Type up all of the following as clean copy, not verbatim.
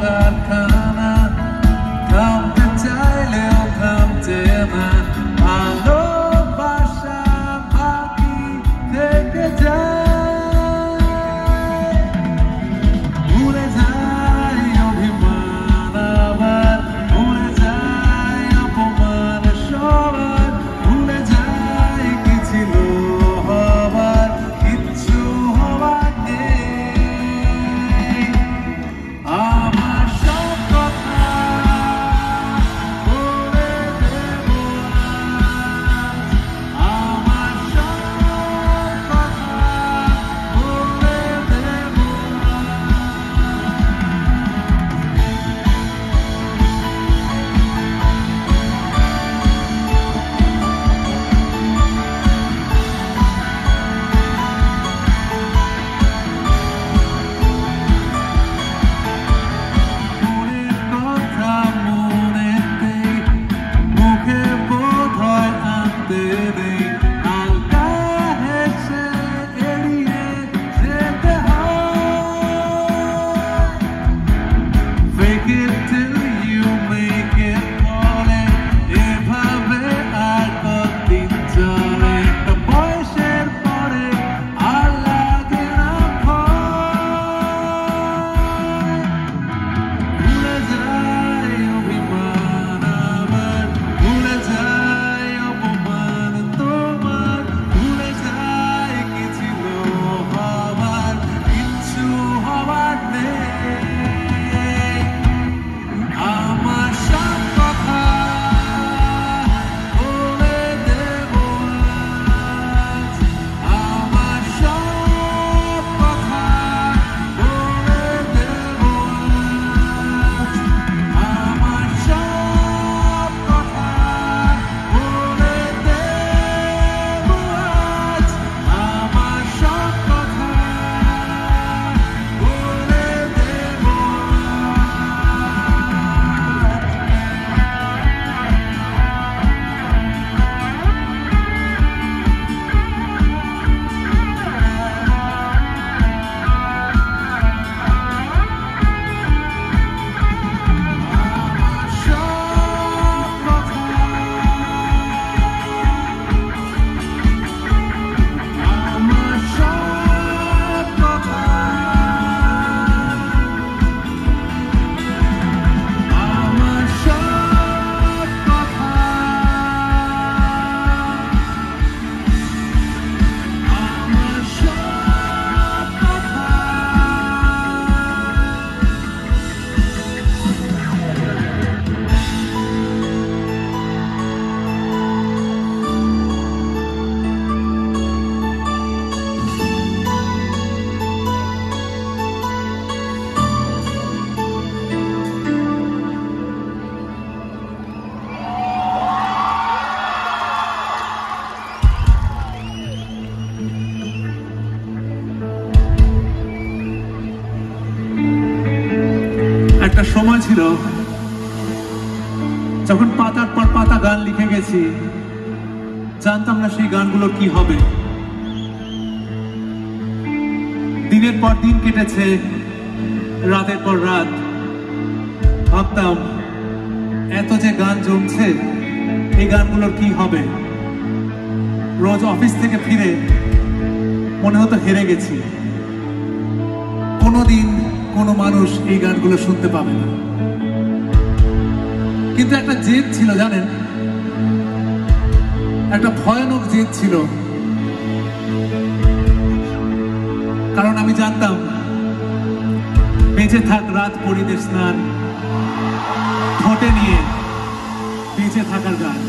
কারখানা থামতে চাইলেও থামতে না ভালোবাসা বাকি থেকে যায় ভুলে যায় অভিমান আবার ভুলে যায় অপমান সবার ভুলে যায় কি ছিল হবার কিচ্ছু হবার নেই আমার সব কথা বলে দেব আমার সব কথা বলে দেব মনের কথা মনেতেই মুখে বোধ হয় আনতে নেই হালকা হেসে এড়িয়ে যেতে হয় Fake it till you make it বলে এভাবে আর কতদিন চলে একটা বয়সের পরে আর লাগে না ভয় ভুলে যায় অভিমান আবার ভুলে যায় অপমান তোমার ভুলে যায় কি ছিল হবার কিচ্ছু হবার নেই আমার সব কথা বলে দেব আজ আমার সব কথা বলে দেব আজ আমার সব কথা বলে দেব আজ আমার সব কথা বলে দেব আমার সব কথা আমার সব কথা আমার সব কথা একটা সময় ছিল যখন পাতার পর পাতা গান লিখে গেছি জানতাম না সেই গানগুলো কি হবে দিনের পর দিন কেটেছে রাতের পর রাত ভাবতাম এত যে গান জমছে এই গানগুলোর কি হবে রোজ অফিস থেকে ফিরে মনে হতো হেরে গেছি কোনোদিন কোনো মানুষ এই গানগুলো শুনতে পাবে না কিন্তু একটা জেদ ছিল জানেন একটা ভয়ানক জেদ ছিল কারণ আমি জানতাম বেঁচে থাক রাত পরিদের স্নান ঠোঁটে নিয়ে বেঁচে থাকার গান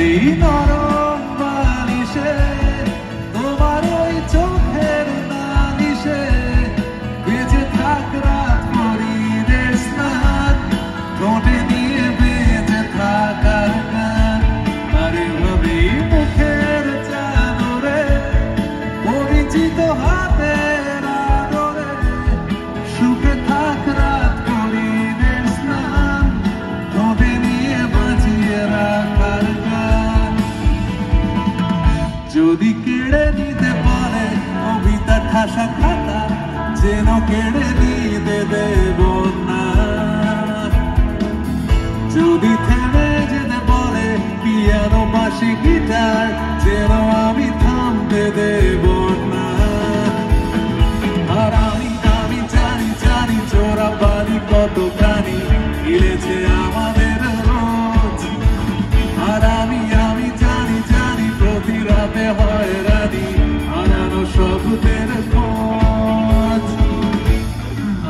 এভাবেই নরম বালিশে তোমার ওই চোখের নালিশে বেঁচে থাক রাত হরিণের স্নান ঠোঁটে নিয়ে বেঁচে থাকার গান আর এভাবেই মুখের চাদরে পরিচিত হাতের আদরে সুখে থাক রাত হরিণের স্নান ঠোঁটে নিয়ে বাঁচিয়ে রাখার গান যদি কেড়ে নিতে পারে কবিতা ঠাসা খাতা যেন কেড়ে নিতে দেব না যদি থেমে যেতে পারে পিয়ানো বাঁশি গিটার যেন আমি থামতে দেব না আর আমি জানি জানি চোরা বাড়ি কতখানি গিলেছে আমাদের রোজ আর আমি জানি জানি প্রতি রাতে হয় রানি হারানো শব্দের খোঁজ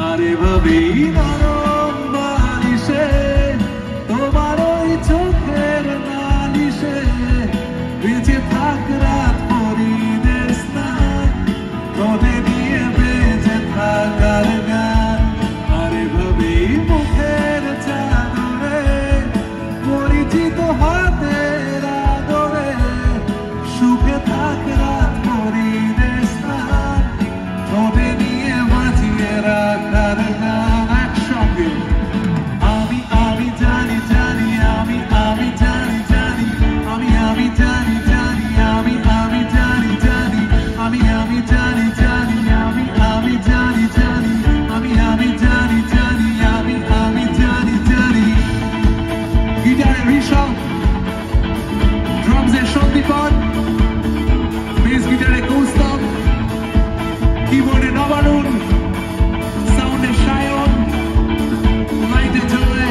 আর এভাবেই নরম বালিশে তোমার ওই চোখের নালিশে বেঁচে থাক রাত হরিণের স্নান ঠোঁটে নিয়ে বেঁচে থাকার গান আর এভাবেই মুখের চাদরে পরিচিত হাতের আদরে সুখে থাক রাত হরিণের স্নান ঠোঁটে নিয়ে বাঁচিয়ে রাখার গান একসঙ্গে আমি জানি জানি আমি জানি জানি আমি জানি জানি আমি জানি জানি আমি জানি জানি আমি জানি জানি আমি জানি জানি আমি জানি জানি গিটারে ঋষভ ড্রামসে সন্দীপন বেস গিটারে কৌস্তব কিবোর্ডে নবারুণ সাউন্ডে সায়ন লাইটে জয়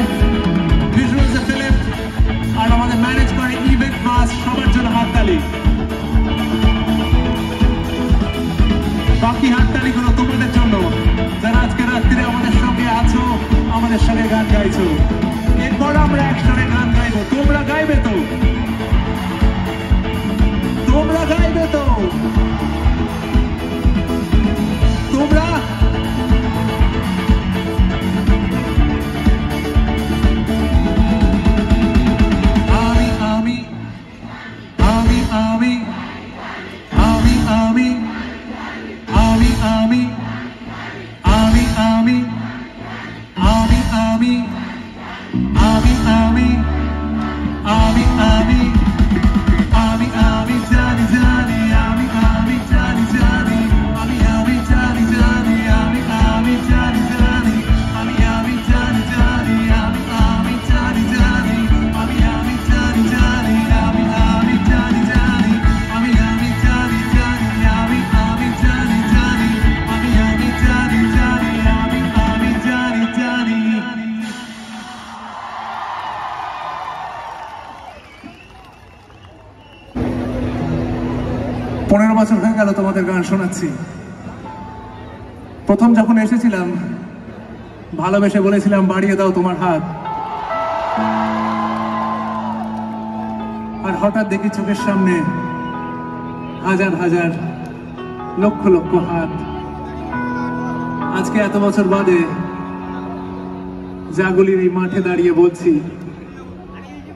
ভিজুয়ালসে ফিলিপ আর আমাদের ম্যানেজ করে ইভেন্ট মাস সবার জন্য হাততালি বাকি হাততালিগুলো তোমাদের জন্য যারা আজকে রাত্রিরে আমাদের সঙ্গে আছো আমাদের সঙ্গে গান গাইছো এরপর আমরা একসাথে গান গাইবো তোমরা গাইবে তো তোমরা গাইবে তো তোমরা পনেরো বছর হয়ে গেল তোমাদের গান শোনাচ্ছি প্রথম যখন এসেছিলাম ভালোবেসে বলেছিলাম বাড়িয়ে দাও তোমার হাত আর হঠাৎ দেখি চোখের সামনে হাজার হাজার লক্ষ লক্ষ হাত আজকে এত বছর বাদে জাগুলির এই মাঠে দাঁড়িয়ে বলছি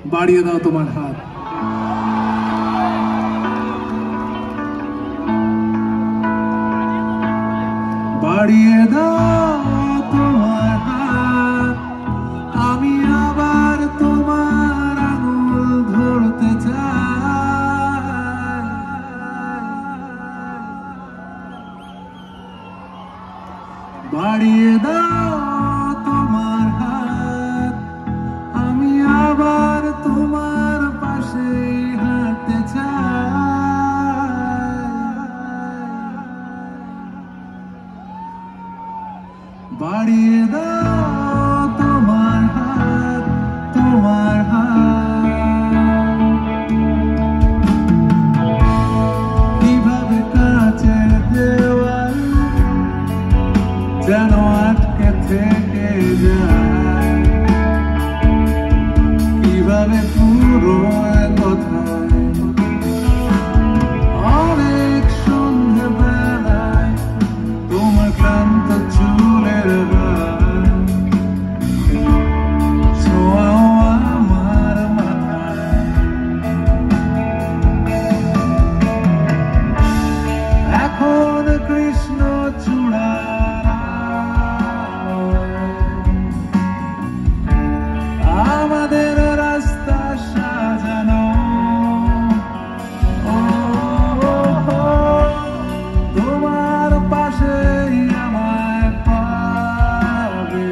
বাড়িয়ে দাও তোমার হাত বাড়িয়ে দাও তোমার হাত আমি আবার তোমার আঙুল ধরতে চাই বাড়িয়ে দাও তোমার হাত আমি আবার তোমার পাশে হাঁটতে চাই বাড়িয়ে দাও তোমার হাত কিভাবে কাছের দেওয়াল যেন আটকে থেকে যায় যাবে পুরো কথায় অনেক সন্ধ্যে বেলায় তোমার ক্লান্ত চুলের গান ছোঁয়াও আমার মাথায় এখন কৃষ্ণ চূড়া আমাদের রাস্তা সাজানো তোমার পাশে আমায় পাবে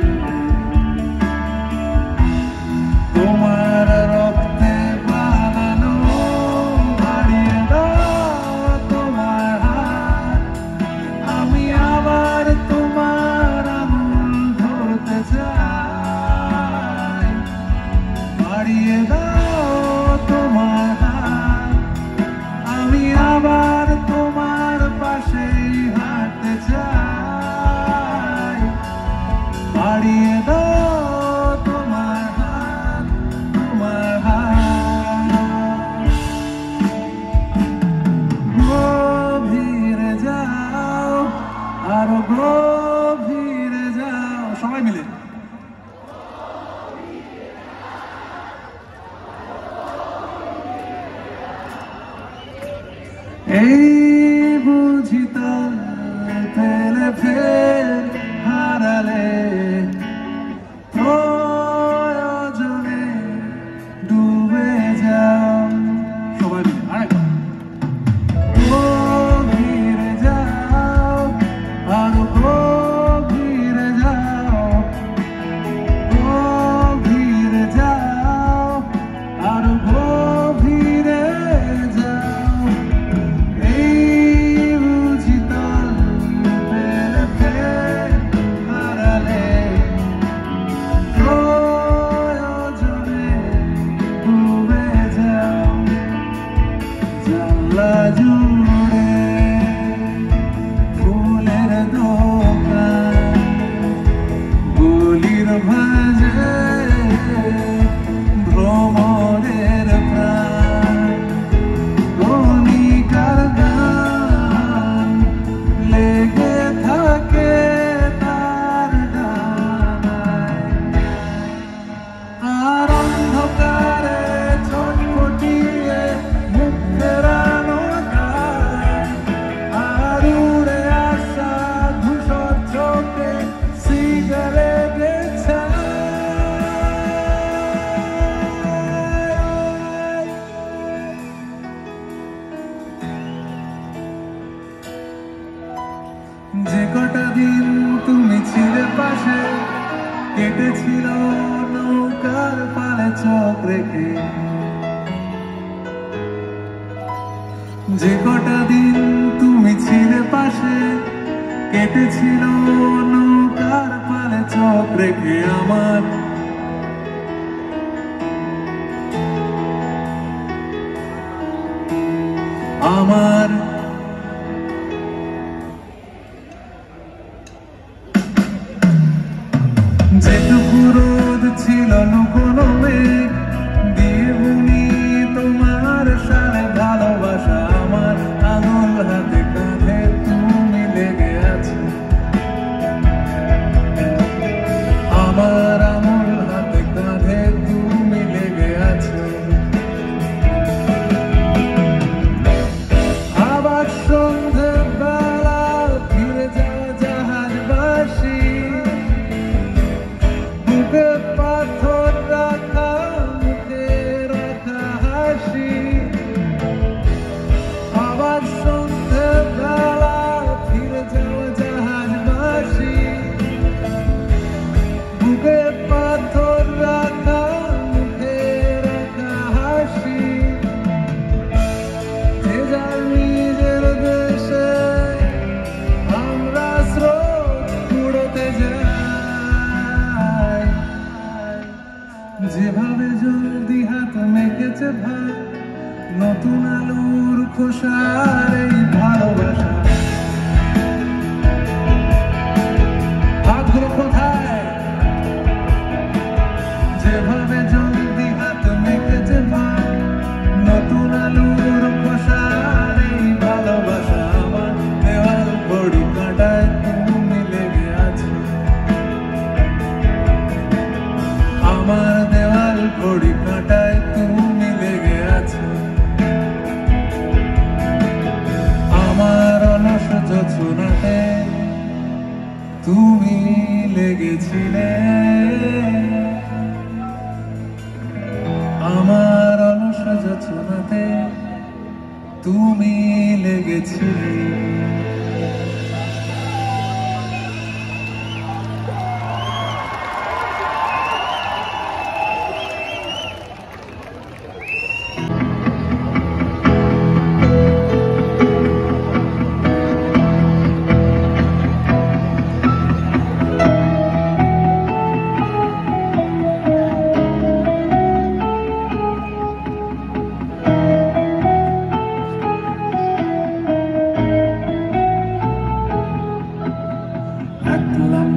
তোমার রক্তে বানানো হারিয়ে দাও তোমার হাত আমি আবার তোমার আঙুল ধরতে চাই হারিয়ে দাও তোমার হাত আমি আবার তোমার পাশেই হাঁটতে চাই হারিয়ে দাও তোমার হাত গভীরে যাও আরো গভীরে যাও সবাই মিলে এই বুঝি তল ফেলে ফের হারালে প্রয়োজনে ডুবে যাও সবাই মিলে আরেকবার গভীরে যাও আরো গভীরে যাও গভীরে যাও আরো গভীরে যাও এই বুঝি তল ফেলে ফের হারালে প্রয়োজনে ডুবে যাও জানলা জুড়ে ফুলের দোকান গলির ভাঁজে ভ্রমরের প্রাণ কণিকার গান লেগে থাকে তার ডানায় আর অন্ধকারে ছটফটিয়ে মুখ ফেরানো যায় আর উড়ে আসা ধূসর চোখে সিগারেটের ছাই যে কটা দিন তুমি ছিলে পাশে কেটেছিল নৌকার পালে চোখ রেখে যে কটা দিন তুমি ছিলে পাশে কেটেছিল নৌকার পালে চোখ রেখে আমার যেটুকু রোদ ছিল লুকোনো মেঘ দিয়ে বুনি তোমার সারে ভালোবাসা আমার আঙুল হাতে কাঁধে তুমি লেগে আছো আমার আঙুল হাতে কাঁধে তুমি লেগে আছো আবার সন্ধে বেলা ফিরে যাওয়া জাহাজবাসী বুকে পাথর রাখা মুখে রাখা হাসি আবার সন্ধে বেলা ফিরে যাওয়া জাহাজবাসী বুকে পাথর রাখা মুখে রাখা হাসি যে যার নিজের দেশে আমরা স্রোত কুড়োতে যাই যেভাবে জলদি হাত মেখেছে ভাত নতুন আলুর খোসার এই ভালোবাসা ভাগ্য কোথায় যেভাবে জলদি হাত মেখে লেগেছিলে আমার অলস যোচনাতে, তুমি লেগেছিলে।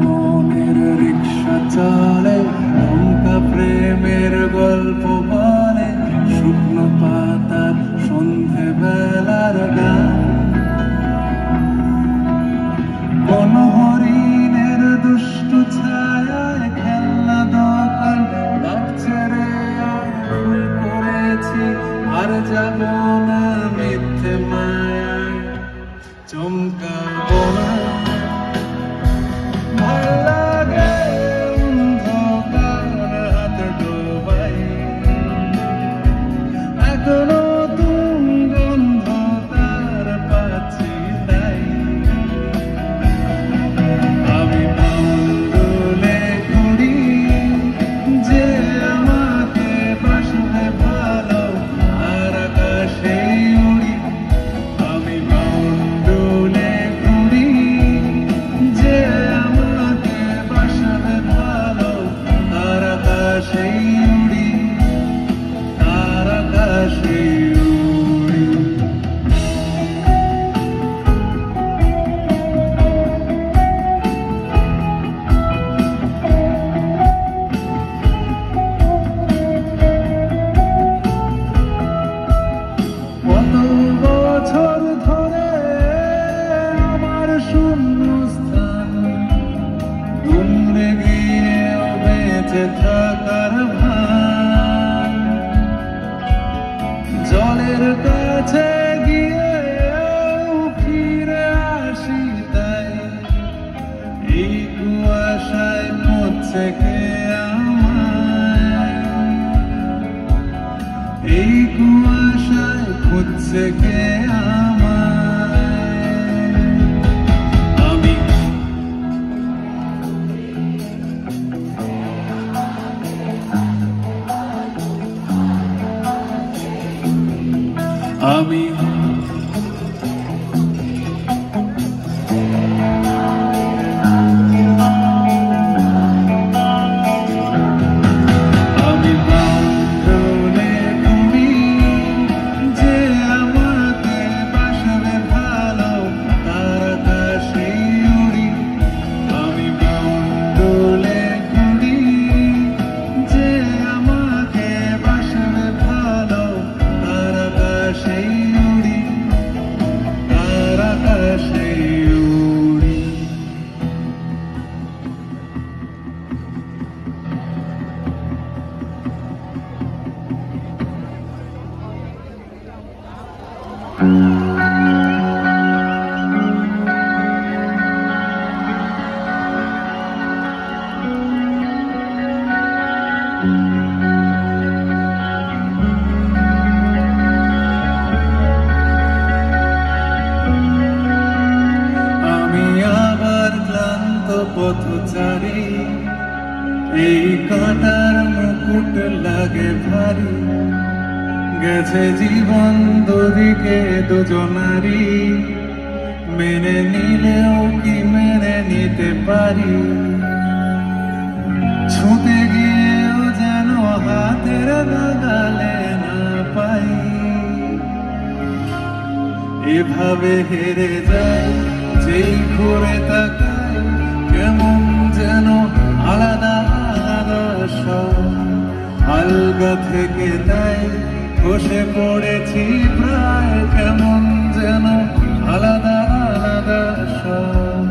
মনের রিক্সা চলে, নৌকা প্রেমের গল্প বলে, শুকনো পাতার সন্ধে বেলার গান। কোন হরিণের দুষ্টু ছায়ায় খেলনা দোকান ডাকছে রে, ভুল করেছি আর যাব না মিথ্যে মায়ায়, চমকাবো না। থাকার ভান জলের কাছে গিয়ে ফিরে আসি, তাই এই কুয়াশায় খুঁজছে কে আমায়, এই কুয়াশায় খুঁজছে কে আমায়। আমি পথচারী, এই কাঁটার মুকুট লাগে ভারী, গেছে জীবন দুদিকে দুজনারই, মেনে নিলেও কি মেনে নিতে পারি, ছুটে গিয়েও যেন হাতের নাগালে না পাই, এভাবে হেরে যাই যেই ঘুরে তাকাই, কেমন যেন আলাদা আলাদা সব, আলগা থেকে তাই বসে পড়েছি প্রায়, কেমন যেন আলাদা আলাদা সব।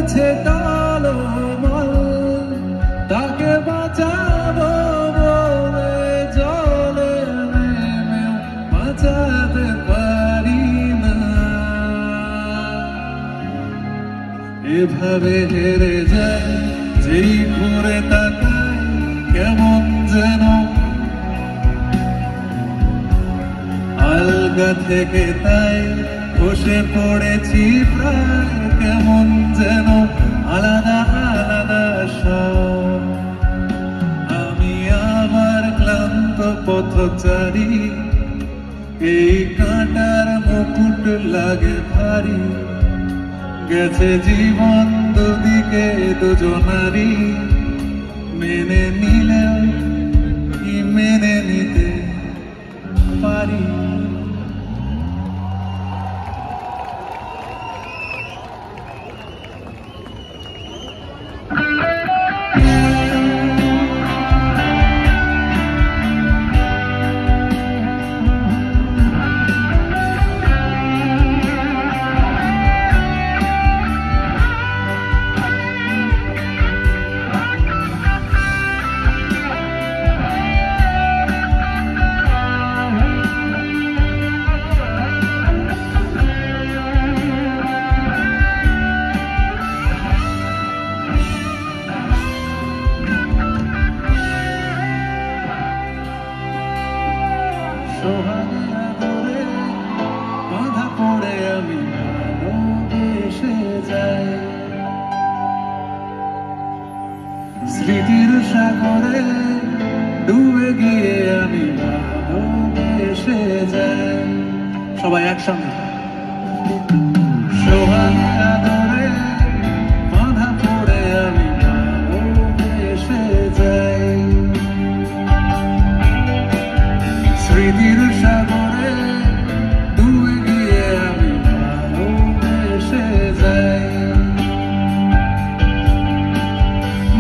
হয়েছে টলমল, তাকে বাঁচাবো বলে জলে নেমেও বাঁচাতে পারি না। এভাবে হেরে যায় যেই ঘুরে তাকায়, কেমন যেন আলগা থেকে তাই বসে পড়েছি প্রায়, কেমন যেন আলাদা আলাদা সব। আমি আবার ক্লান্ত পথচারী, এই কাঁটার মুকুট লাগে ভারী, গেছে জীবন দুদিকে দুজনারই, মেনে নিলেও কি মেনে নিতে পারি। বাঁধা পড়ে আমি ভালোবেসে যাই, স্মৃতির সাগরে ডুবে গিয়ে আমি ভালোবেসে যাই। সবাই একসঙ্গে। সোহাগে আদরে বাঁধা পড়ে আমি ভালোবেসে যাই, স্মৃতির সাগরে ডুবে গিয়ে আমি ভালোবেসে যাই।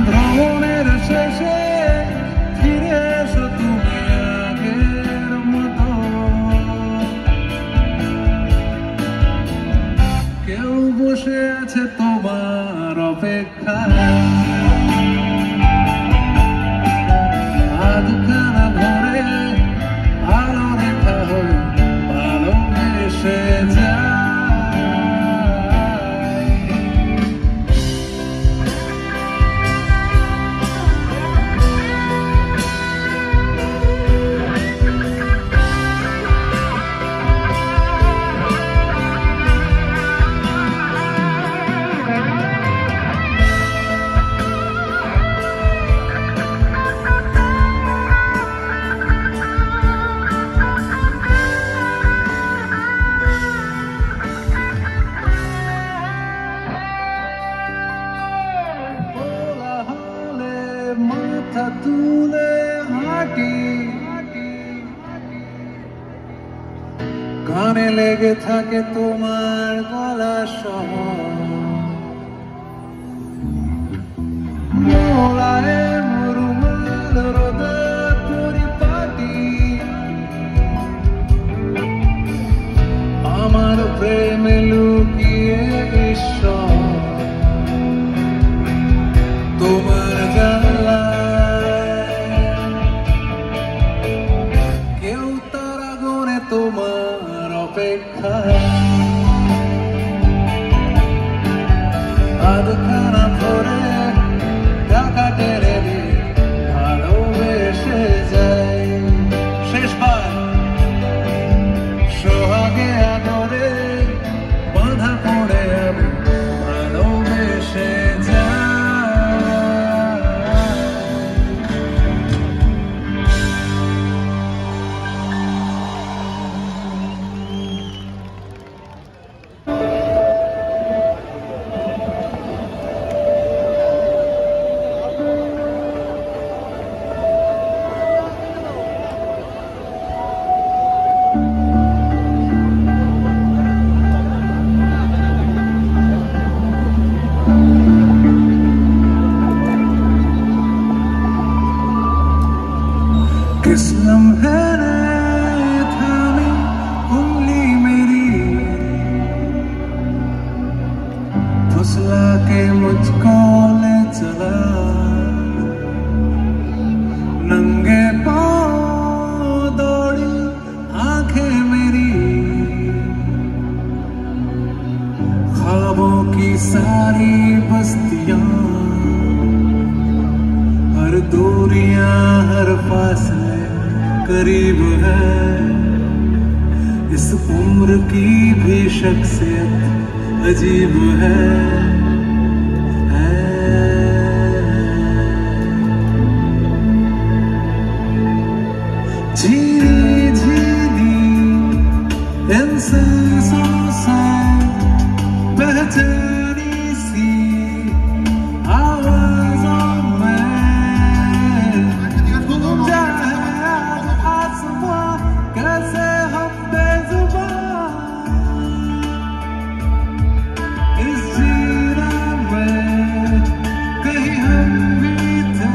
ভ্রমণের শেষে ফিরে এসো তুমি আগের মতো, কেউ বসে আছে তোমার অপেক্ষায়, আধখানা ভরে আলো দেখা হয়ে ভালোবেসে যাই। মাথা তুলে হাঁটি, কানে লেগে থাকে তোমার গলা সহ, মোলায়েম রুমাল রোদে পরিপাটি, আমার প্রেমে লুকিয়ে ঈশ্বর তোমার জানলায়, কেউ তারা গনে তোমার অপেক্ষায়, फुसला के मुझको ले चला, नंगे पाँव दौड़ी आंखें मेरी, ख्वाबों की सारी बस्तियां, हर दूरियां हर फासले करीब है। इस उम्र की भी शख्सियत अजीब है। झीली झीली इन सांसों से बेचैनी सी आवाज़ों में गूंजा है आसमां, कैसे हम बेजुबान इस जीना में, कहीं हम भी थे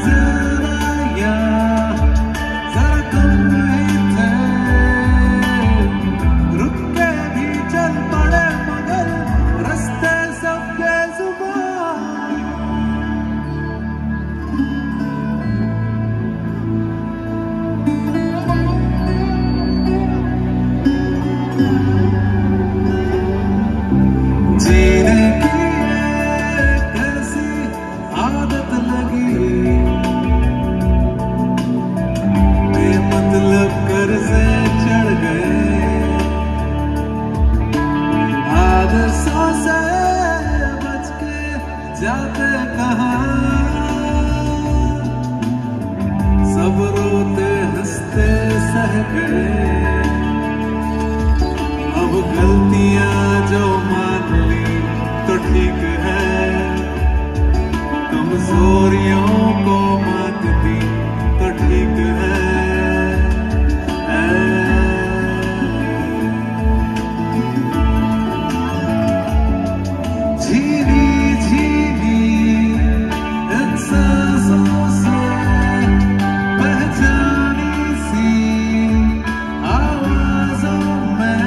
जरा या जरा तुम ही थे, रुक के भी चल पड़े मगर रास्ते सब बेजुबान। जीने की एक ऐसी आदत लगी, बेमतलब कर्जे चढ़ गए, हादसों से बच के जाते कहाँ, सब रोते हंसते सह गए। अब गलतियां जो मान ली तो ठीक है, कमजोरियों को मात दी तो ठीक है। झीली झीली इन सांसों से पहचानी सी आवाज़ों में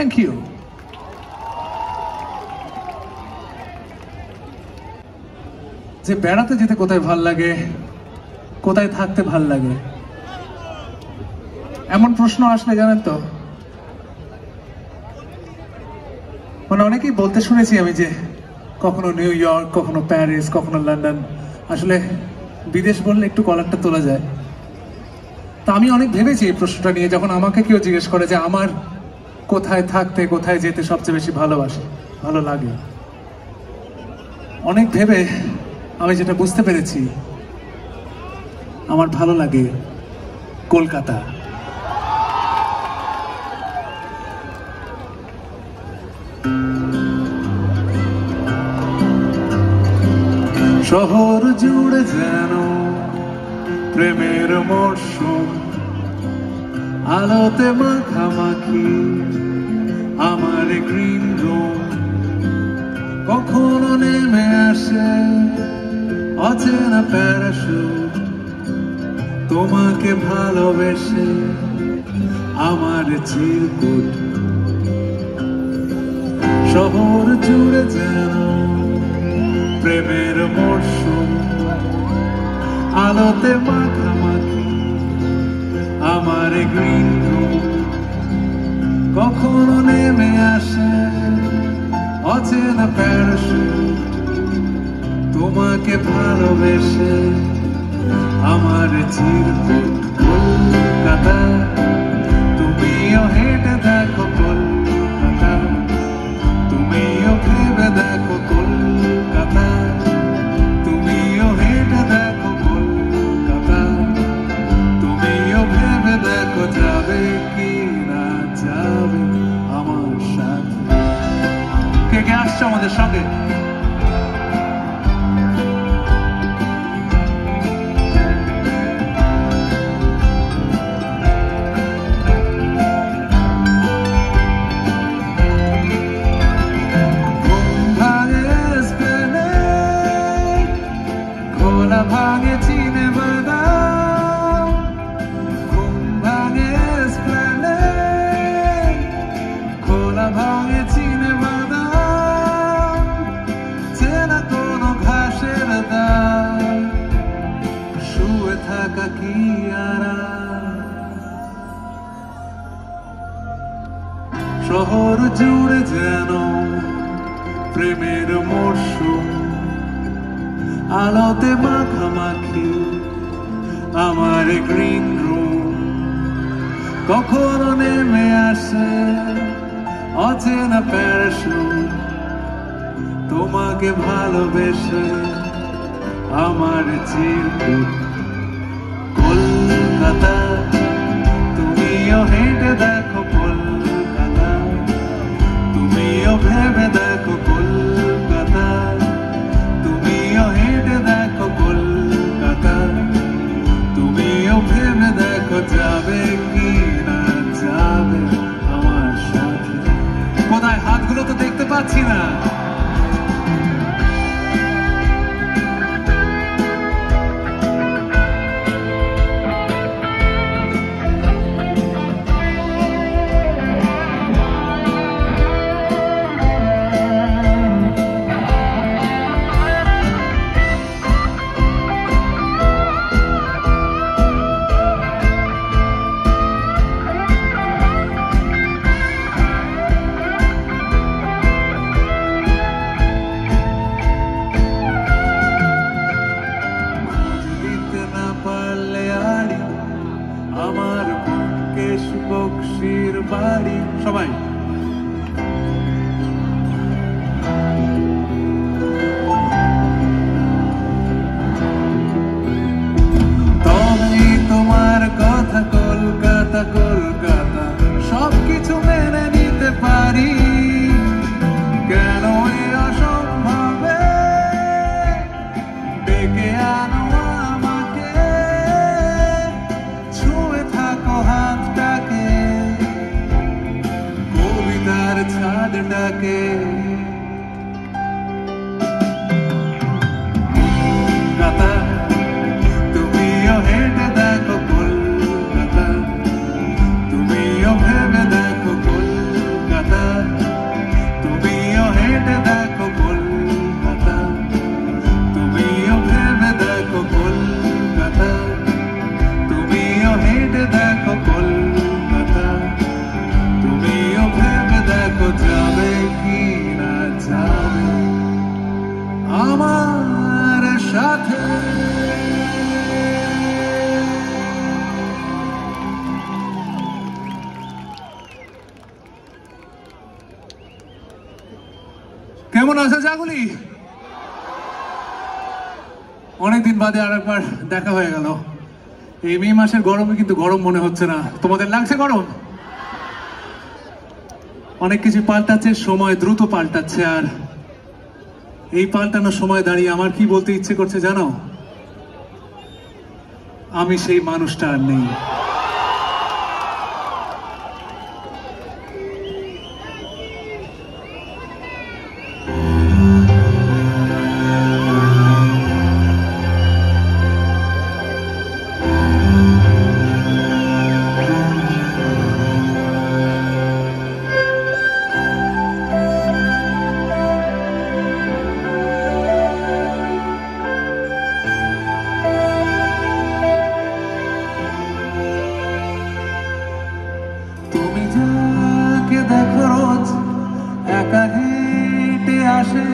থ্যাংক ইউ। যে বেড়াতে যেতে কোথায় ভাল লাগে, কোথায় থাকতে ভাল লাগে, এমন প্রশ্ন আসলে জানেন তো মানে অনেকেই বলতে শুনেছি আমি যে কখনো নিউ ইয়র্ক, কখনো প্যারিস, কখনো লন্ডন। আসলে বিদেশ বললে একটু কলারটা তোলা যায়। তা আমি অনেক ভেবেছি এই প্রশ্নটা নিয়ে, যখন আমাকে কেউ জিজ্ঞেস করে যে আমার কোথায় থাকতে, কোথায় যেতে সবচেয়ে বেশি ভালো লাগে, অনেক ভেবে আমি যেটা বুঝতে পেরেছি, আমার ভালো লাগে কলকাতা। শহর জুড়ে যেন প্রেমের মরশুম, আলোতে মাখামাখি আমার গ্রিন রুম। কখনো নেমে আসে অচেনা প্যারাশুট, তোমাকে ভালোবেসে আমার চিরকুট। শহর জুড়ে যেন প্রেমের মরশুম, আলোতে মাখামাখি আমার গ্রিন রুম। কখনো নেমে আসে অচেনা প্যারাশুট, তোমাকে ভালোবেসে আমার চিরকুট। কলকাতা তুমিও হেঁটে দেখো, কলকাতা তুমিও ভেবে দেখো, কলকাতা তুমিও হেঁটে দেখো, কলকাতা তুমিও ভেবে দেখো, যাবে কি না যাবে আমার সাথে। কে কে আসছে আমাদের সঙ্গে? ভাঙে চিনে বাদাম, ঘুম ভাঙে এসপ্ল্যানেড, খোলা ভাঙে চিনে বাদাম, চেনা কোনো ঘাসের দাম, শুয়ে থাকা কি আরাম। শহর জুড়ে যেন প্রেমের মরশুম, আলোতে মাখামাখি আমার গ্রিন রুম। কখনো নেমে আসে অচেনা প্যারাশুট, তোমাকে ভালোবেসে আমার চিরকুট। কলকাতা তুমিও হেঁটে দেখো, কলকাতা তুমিও ভেবে দেখো, কলকাতা তুমিও হেঁটে দেখো, কলকাতা তুমিও ভেবে দেখো, যাবে কি না যাবে আমার সাথে। কোথায় হাতগুলো তো দেখতে পাচ্ছি না। আমার মুকেশ বক্সির বাড়ি। সবাই তবে তোমার কথা, কলকাতা কলকাতা সবকিছু মেনে নিতে পারি, কেন এই অসম্ভবে ডেকে আনো আমাকে, ছুঁয়ে থাকো হাতটাকে, কবিতার ছাদটাকে। কলকাতা তুমিও হেঁটে দেখো, কলকাতা তুমিও ভেবে দেখো, কলকাতা সাথে। কেমন আছে জাগুলি? অনেকদিন বাদে আর একবার দেখা হয়ে গেল। এই মে মাসের গরমে কিন্তু গরম মনে হচ্ছে না। তোমাদের লাগছে গরম? অনেক কিছু পাল্টাচ্ছে, সময় দ্রুত পাল্টাচ্ছে। আর এই পাল্টানোর সময় দাঁড়িয়ে আমার কি বলতে ইচ্ছে করছে জানো? আমি সেই মানুষটা আর নেই। তুমি যাকে দেখো রোজ একা হেঁটে আসে,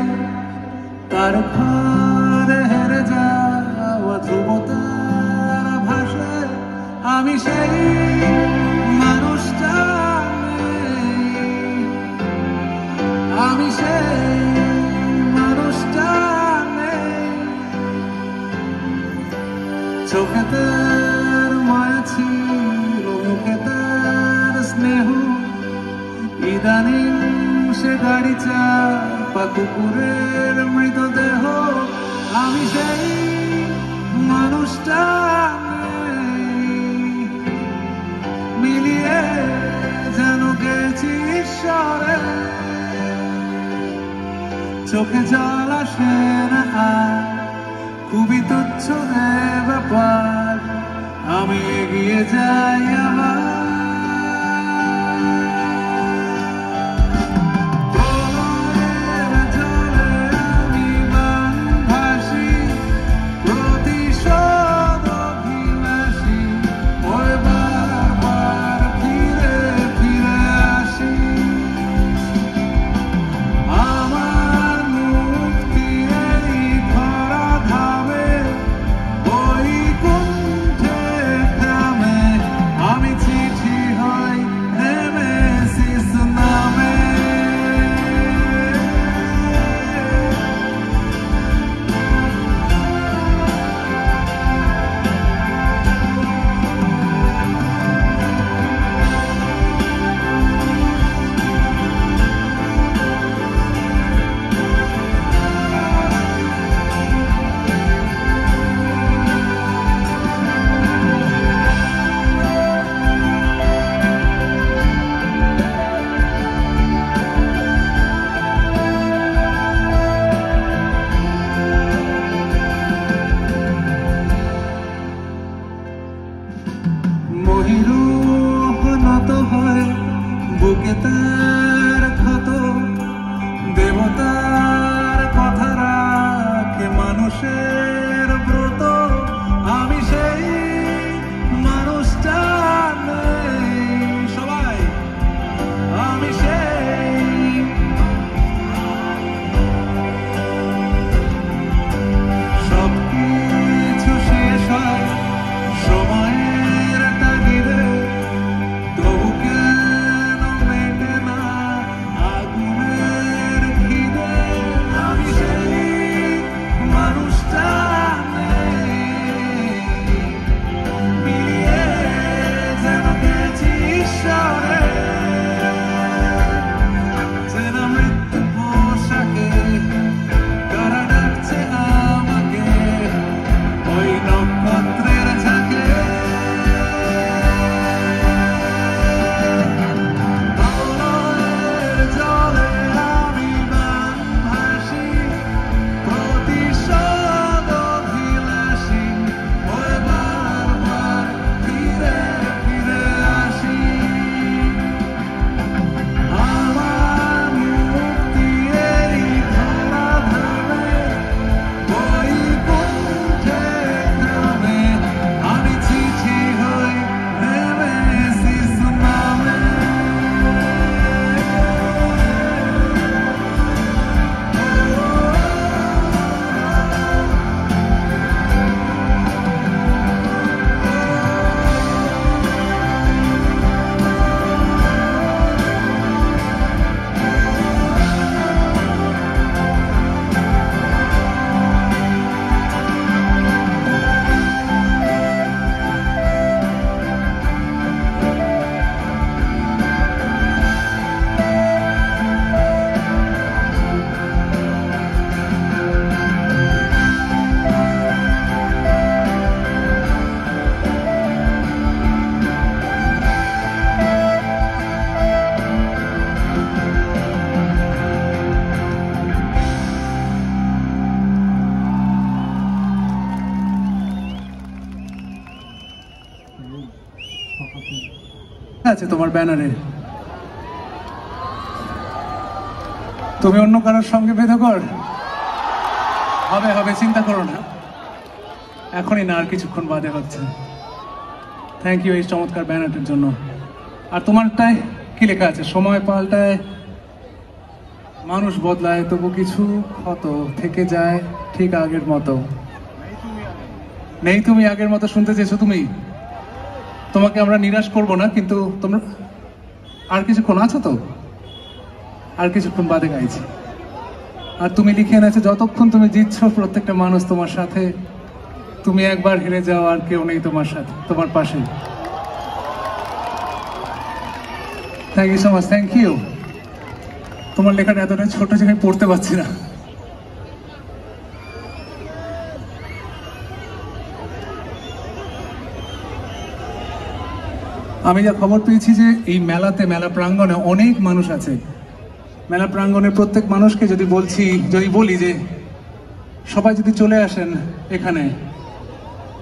তার ঘরে হেরে যাওয়া ধ্রুবতার ভাষে, আমি সেই মানুষটা নেই, আমি সেই মানুষটা নেই। চোখে তার মায়া ছিল, মুখে তার স্নেহ, ইদানিং সে গাড়ি চাপা কুকুরের মৃতদেহ। আমি সেই মানুষটা নেই, মিলিয়ে যেন গেছি ঈশ্বরে। চোখে জল আসে না আর, খুবই তুচ্ছ ব্যাপার, আমি এগিয়ে যাই আবার। মহিরূহ নত হয় বুকে তার ক্ষত, দেবতার কথা রাখে মানুষের ব্রত। আমি সেই মানুষটা নেই, সবাই আমি সেই। সব কিছু শেষ হয় সময়ের তাগিদে, তবু কেন মেটে না আগুনের খিদে। আমি সেই মানুষটা নেই, আছে তোমার ব্যানারে? তুমি অন্য কারোর সঙ্গে ভেদকর? হবে হবে, চিন্তা করো না, এখনই না, আর কিছুক্ষণ বাদে হচ্ছে। থ্যাংক ইউ এই চমৎকার ব্যানারটার জন্য। আর তোমারটায় কি লেখা আছে? সময় পাল্টায়, মানুষ বদলায়, তবু কিছু ক্ষত থেকে যায় ঠিক আগের মতো। নেই তুমি আগের মতো শুনতে চেয়েছো তুমি? তোমাকে আমরা নিরাশ করব না, কিন্তু তোমরা আর কিছুক্ষণ আছো তো, আর কিছুক্ষণ বাদে গাইছি। আর তুমি লিখে এনেছো, যতক্ষণ তুমি জিতছো প্রত্যেকটা মানুষ তোমার সাথে, তুমি একবার হেরে যাও আর কেউ নেই তোমার সাথে, তোমার পাশে। Thank you so much, thank you. তোমার লেখাটা এতটা ছোট যে আমি পড়তে পারছি না। আমি যা খবর পেয়েছি যে এই মেলাতে, মেলা প্রাঙ্গণে অনেক মানুষ আছে। মেলা প্রাঙ্গণের প্রত্যেক মানুষকে যদি বলি যে সবাই যদি চলে আসেন এখানে,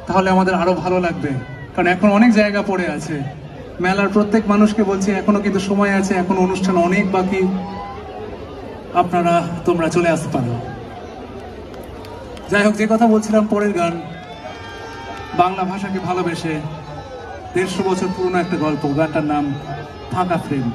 তাহলে আমাদের আরো ভালো লাগবে, কারণ এখন অনেক জায়গা পড়ে আছে। মেলার প্রত্যেক মানুষকে বলছি এখনো কিন্তু সময় আছে, এখনো অনুষ্ঠান অনেক বাকি, তোমরা চলে আসতে পারো। যাই হোক, যে কথা বলছিলাম, পরের গান বাংলা ভাষাকে ভালোবেসে 150 বছর পুরনো একটা গল্প। গানটার নাম ফাঁকা ফ্রেম।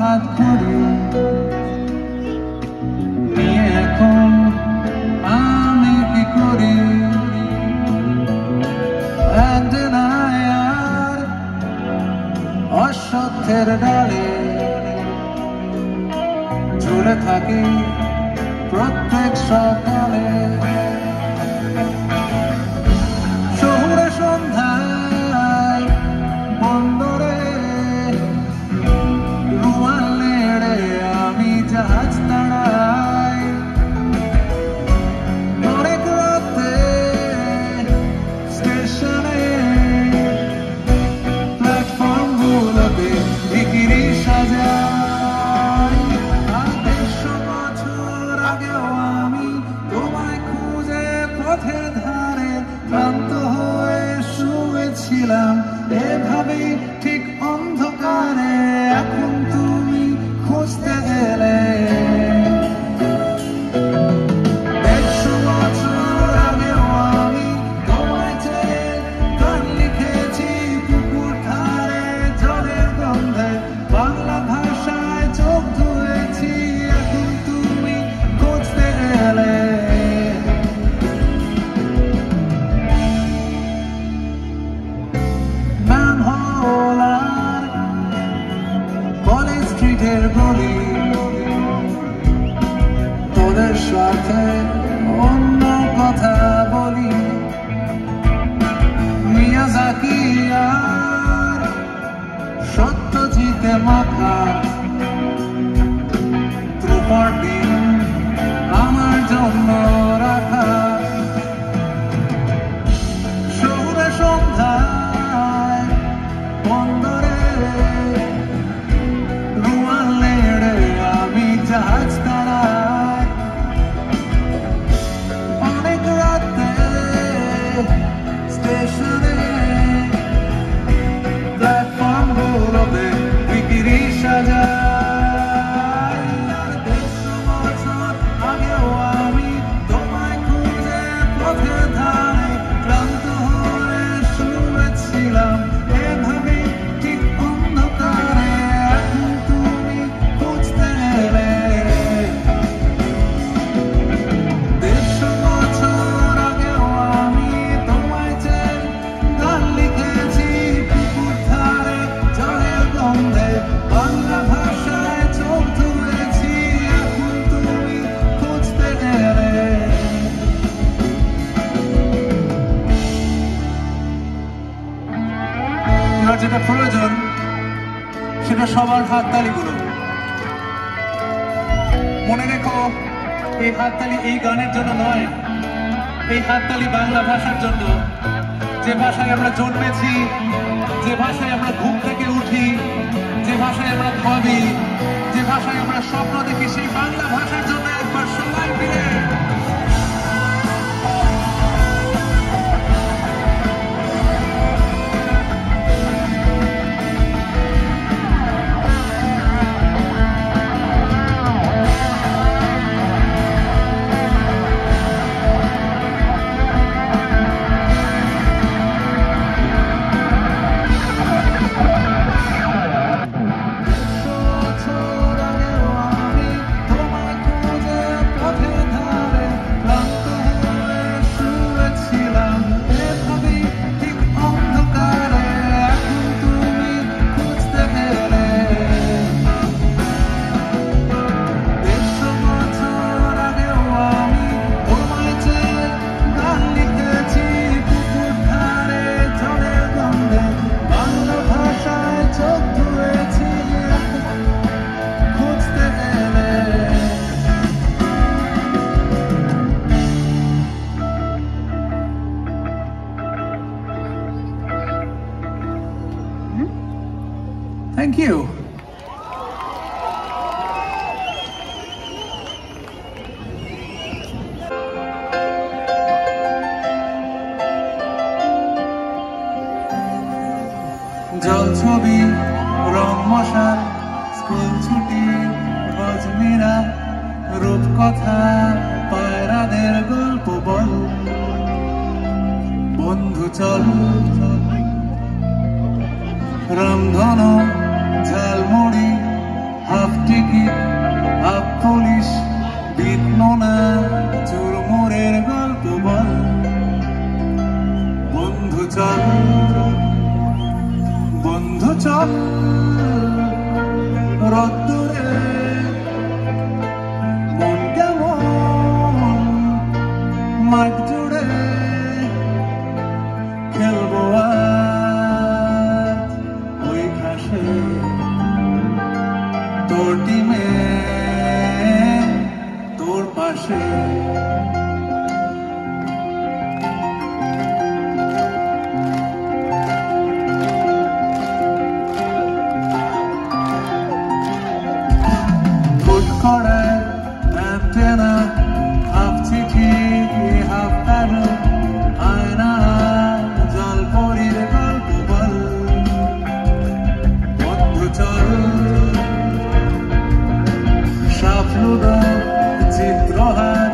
হাত ধরে নিয়ে এখন আমি কি করি? আর অশ্বত্থের ডালে ঝুলে থাকি প্রত্যেক সকালে। শহুরে সন্ধ্যায় বন্দরে রুমাল নেড়ে আমি জাহাজ তাড়াই। অনেক রাতে স্টেশনে প্ল্যাটফর্ম গুলোতে বিক্রি সাজাই। আর 150 বছর আগেও আমি তোমায় খুঁজে পথের ধারে ক্লান্ত হয়ে শুয়েছিলাম এভাবেই ঠিক অন্ধকারে। এখন তুমি খুঁজতে গেলে 150 বছর আগেও আমি তোমায় চেয়ে গান লিখেছি পুকুর ধারে জলের গন্ধে বাংলা ভাষায় চোখ ধুয়েছি। এখন তুমি খুঁজতে গেলে কলেজ স্ট্রিটের গলি তোদের সাথে অন্য কথা বলি। মিয়াজাকি আর সত্যজিতে মাখা ত্রুপাটি আমার জন্য রাখা। শহুরে সন্ধ্যায় বন্দরে রুমাল সবার হাততালিগুলো। মনে রেখো, এই হাততালি এই গানের জন্য নয়, এই হাততালি বাংলা ভাষার জন্য। যে ভাষায় আমরা জন্মেছি, যে ভাষায় আমরা ঘুম থেকে উঠি, যে ভাষায় আমরা ভাবি, যে ভাষায় আমরা স্বপ্ন দেখি, সেই বাংলা ভাষার জন্য একবার সবাই মিলে Thank you. জল ছবি, রং মশাল, স্কুল ছুটি, রজনীরা, রূপকথা, পায়রাদের গল্প বল, বন্ধু চল, রামধনু, ঝালমুড়ি, হাফ টিকিট, হাফ পুলিশ, বিটনোনা, চুরমুরের গল্প বল, বন্ধু চল, বন্ধু চল, রোদ্দুরে মন কেমন মাঠ জুড়ে খেলবো আজ ওই ঘাসে, তোর টিমে তোর পাশে। চিত্রহার,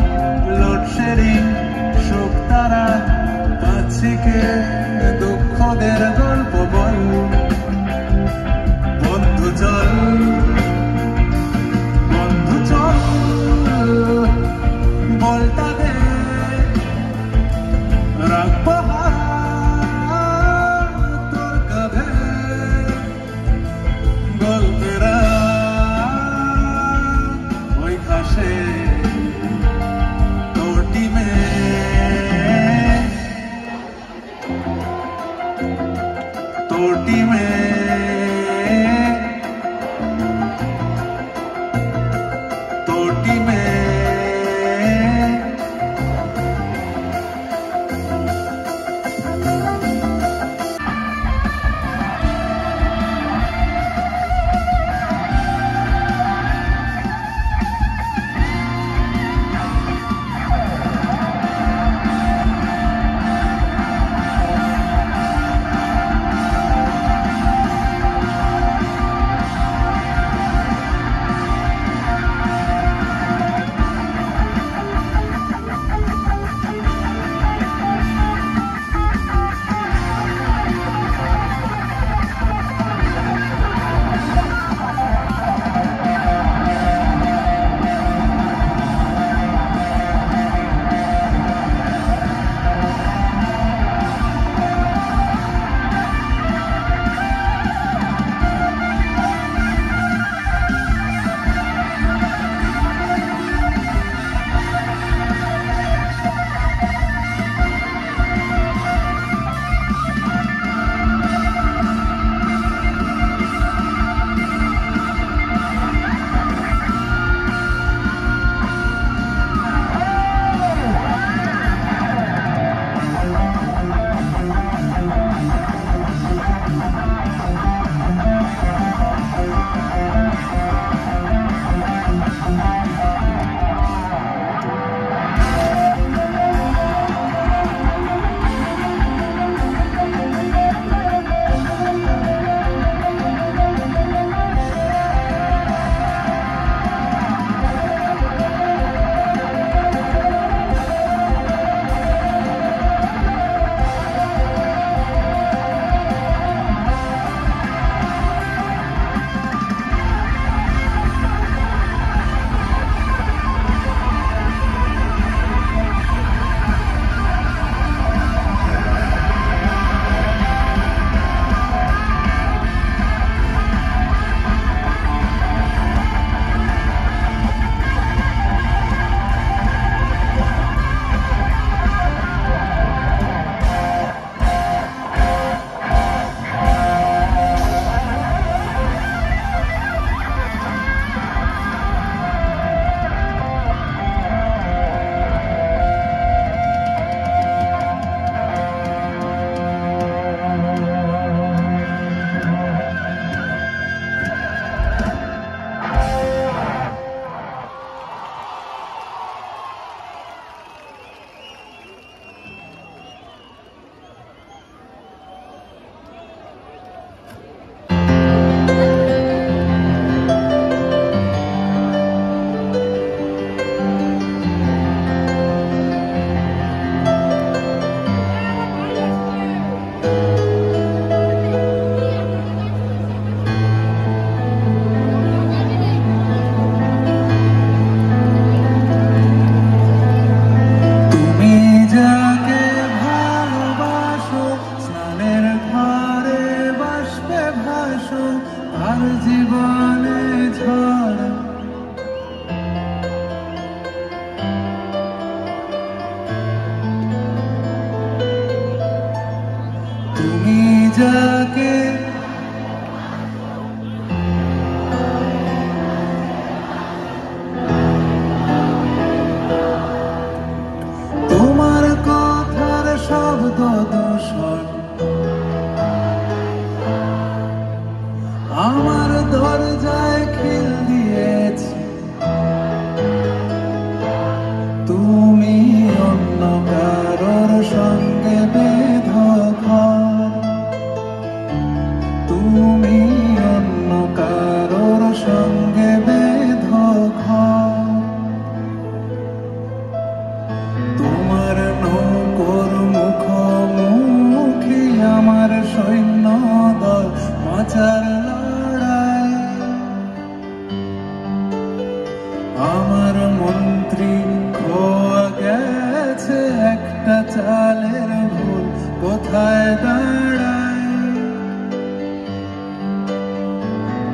আমার মন্ত্রী খোয়া গেছে একটা চালের ভুল কোথায় দাঁড়ায়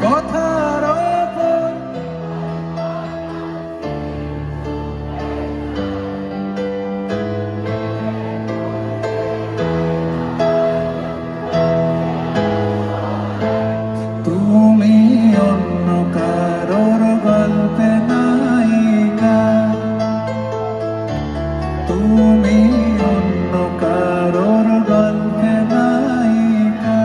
কথার ওপর তুমি অন্য কারোর গল্পে নায়িকা তুমি অন্য কারোর গল্পে নায়িকা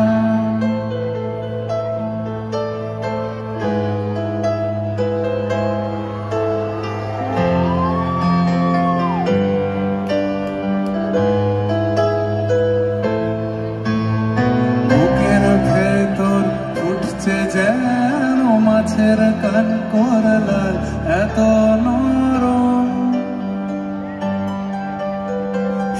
বুকের ভেতর উঠছে যেন মাছের কান করলাল এত নরম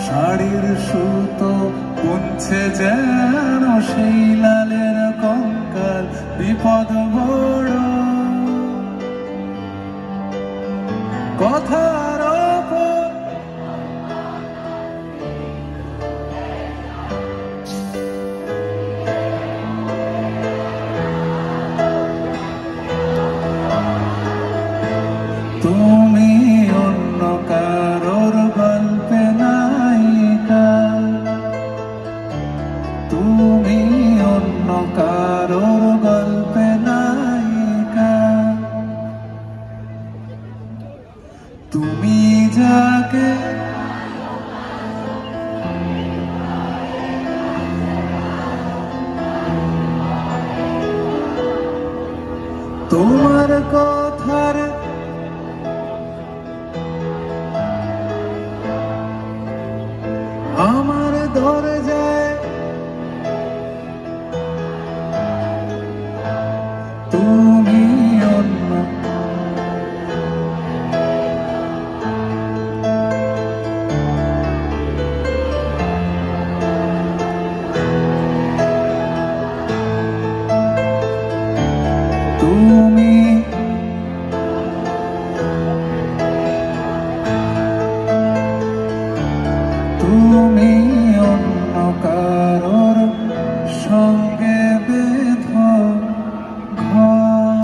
শাড়ির সুতো বুনছে যেন সেই লালের কঙ্কাল বিপদ বড় কথার ওপর তুমি অন্য কারোর গল্পে নায়িকা তুমি অন্য কারোর গল্পে নায়িকা তুমি যাকে তোমার কথার আমার ধরে যায় তুমি অন্য তুমি তুমি অন্য কারোর সঙ্গে বেঁধো ঘর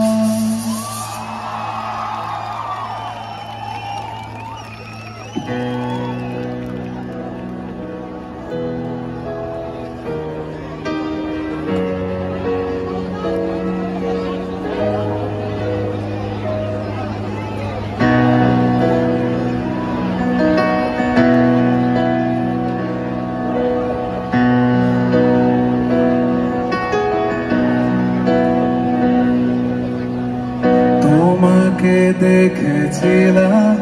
তোমাকে দেখেছিলাম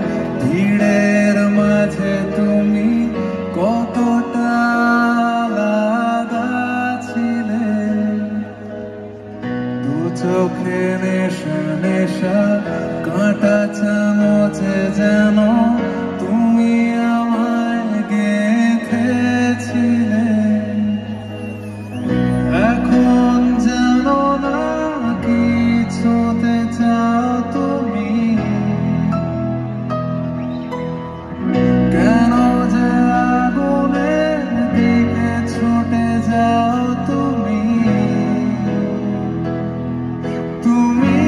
ভিড়ের মাঝে তুমি কতটা আলাদা ছিলে দু চোখে নেশা নেশা কাঁটা চামচে যেন তুমি আমায় গেঁথেছিলে এখন জানো না কি ছুঁতে চাও তুমি কেন যে আগুনের দিকে ছুটে যাও তুমি তুমি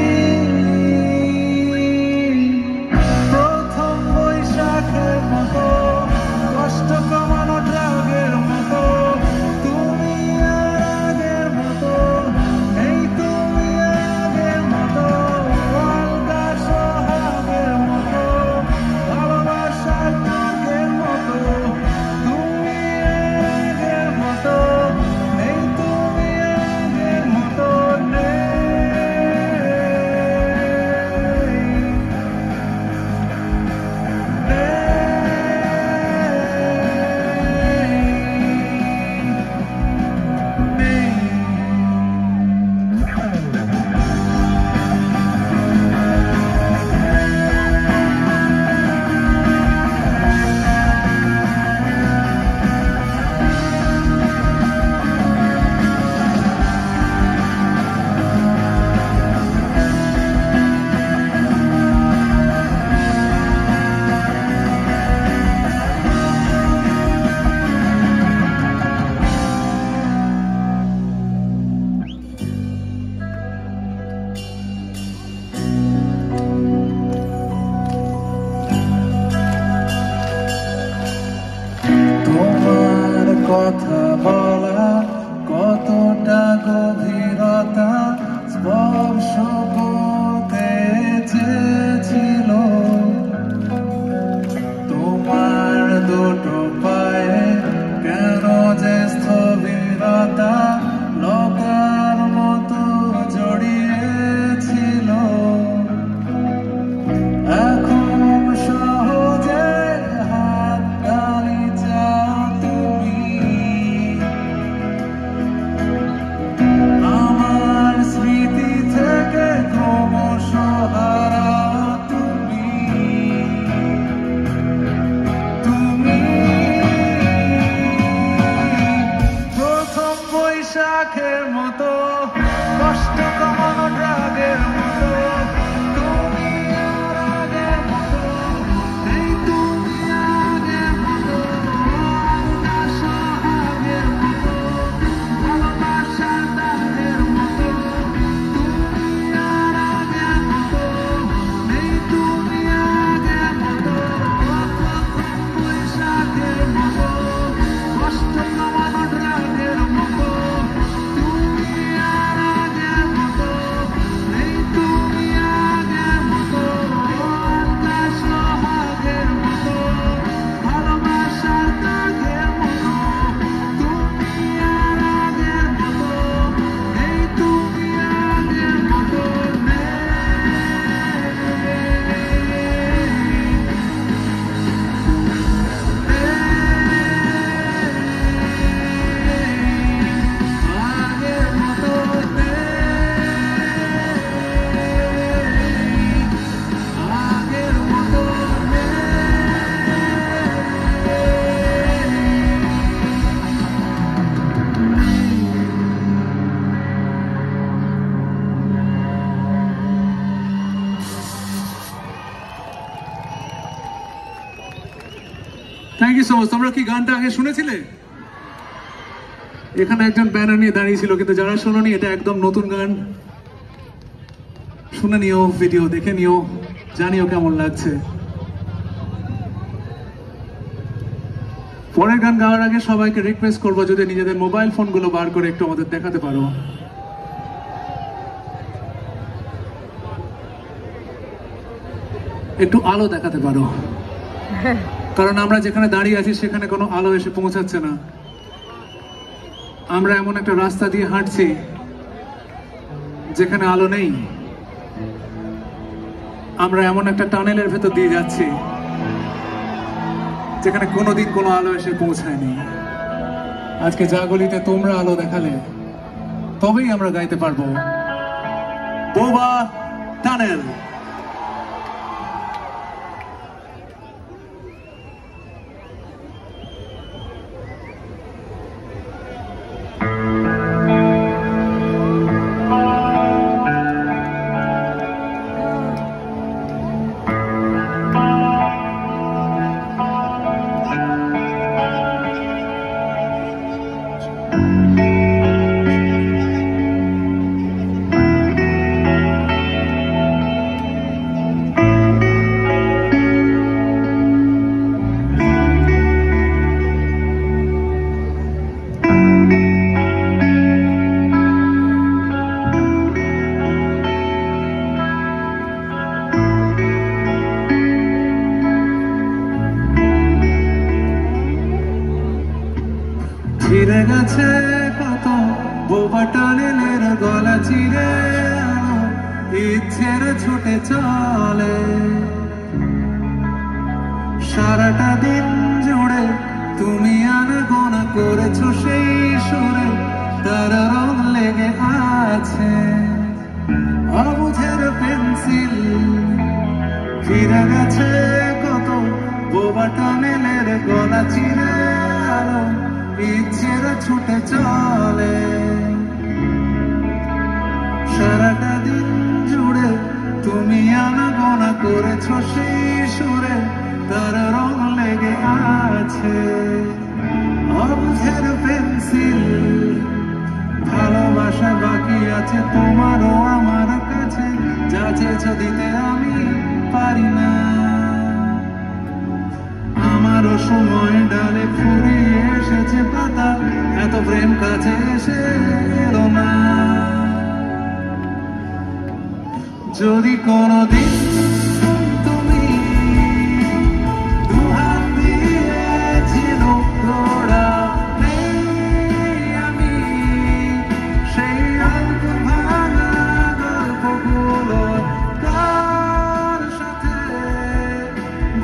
থ্যাংক ইউ সো মাচ। তোমরা কি গানটা আগে শুনেছিলে? এখানে একজন ব্যানার নিয়ে দাঁড়িয়ে ছিল, কিন্তু যারা শোনোনি এটা একদম নতুন গান। শুনে নিও, ভিডিও দেখে নিও, জানিও কেমন লাগছে। পরের গান গাওয়ার আগে সবাইকে রিকোয়েস্ট করবো যদি নিজেদের মোবাইল ফোনগুলো বার করে একটু আমাদের দেখাতে পারো। একটু আলো দেখাতে পারো, কারণ আমরা যেখানে দাঁড়িয়ে আছি সেখানে কোনো আলো এসে পৌঁছাচ্ছে না। আমরা এমন একটা রাস্তা দিয়ে হাঁটছি যেখানে আলো নেই। আমরা এমন একটা টানেলের ভেতর দিয়ে যাচ্ছি যেখানে কোনোদিন কোনো আলো এসে পৌঁছায়নি। আজকে যা গলিতে তোমরা আলো দেখালে তবেই আমরা গাইতে পারবো বোবা টানেল। ছিঁড়ে গেছে কত বোবা টানেলের গলা চিরে, ইচ্ছের ছুটে চলে সারাটা দিন জুড়ে। তুমি আনাগোনা করেছো সেই সুরে, তার রং লেগে আছে অবুঝের পেন্সিল। ফিরে গেছে কত বোবা টানেলের গলা চিরে, ইচ্ছের ছুটে চলে সারাটা দিন জুড়ে। তুমি আনাগোনা করেছো সেই সুরে, তার রং লেগে আছে অবুঝের পেন্সিল। ভালোবাসা বাকি আছে তোমারও আমার কাছে, যা চেয়েছো দিতে আমি পারি না। আমারও সময় ডালে ফুরিয়ে এসেছে পাতা, এত প্রেম কাছে এসে এলো না। যদি কোনোদিন তুমি দুহাত দিয়ে ঝিনুক তোড়াও, আমি সেই অল্প ভাঙা গল্পগুলো তার সাথে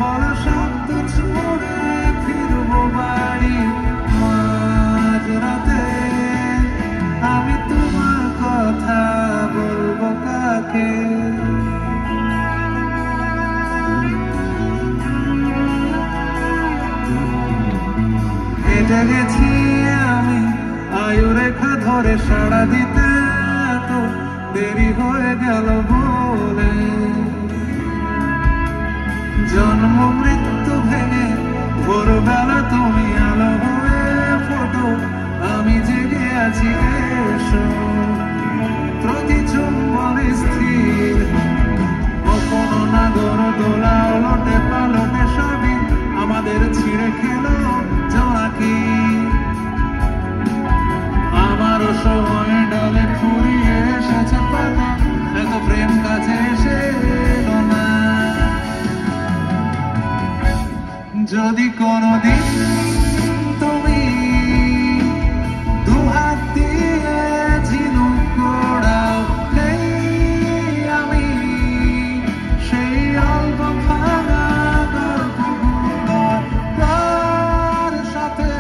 বলা শব্দ ছুড়ে ফিরবো বাড়ি মাঝরাতে। আমি তোমার কথা বলবো কাকে? হেঁটে গেছি আমি আয়ু রেখা ধরে, সাড়া দিতে এত দেরি হয়ে গেল বলে। জন্ম মৃত্যু ভেঙে ভোরবেলা তুমি আলো হয়ে ফোটো, আমি জেগে আছি এসো। প্রতি চুম্বনে স্থির কখনো নাগর দোলা, ওলটে পালটে সবই আমাদের ছিঁড়ে খেলো জোনাকি। আমারও সময় ডালে ফুরিয়ে এসেছে পাতা, এত প্রেম কাছে এসে এলো না। যদি কোনোদিন তুমি দুহাত দিয়ে ঝিনুক তোড়াও, আমি সেই অল্প ভাঙা গল্পগুলো তার সাথে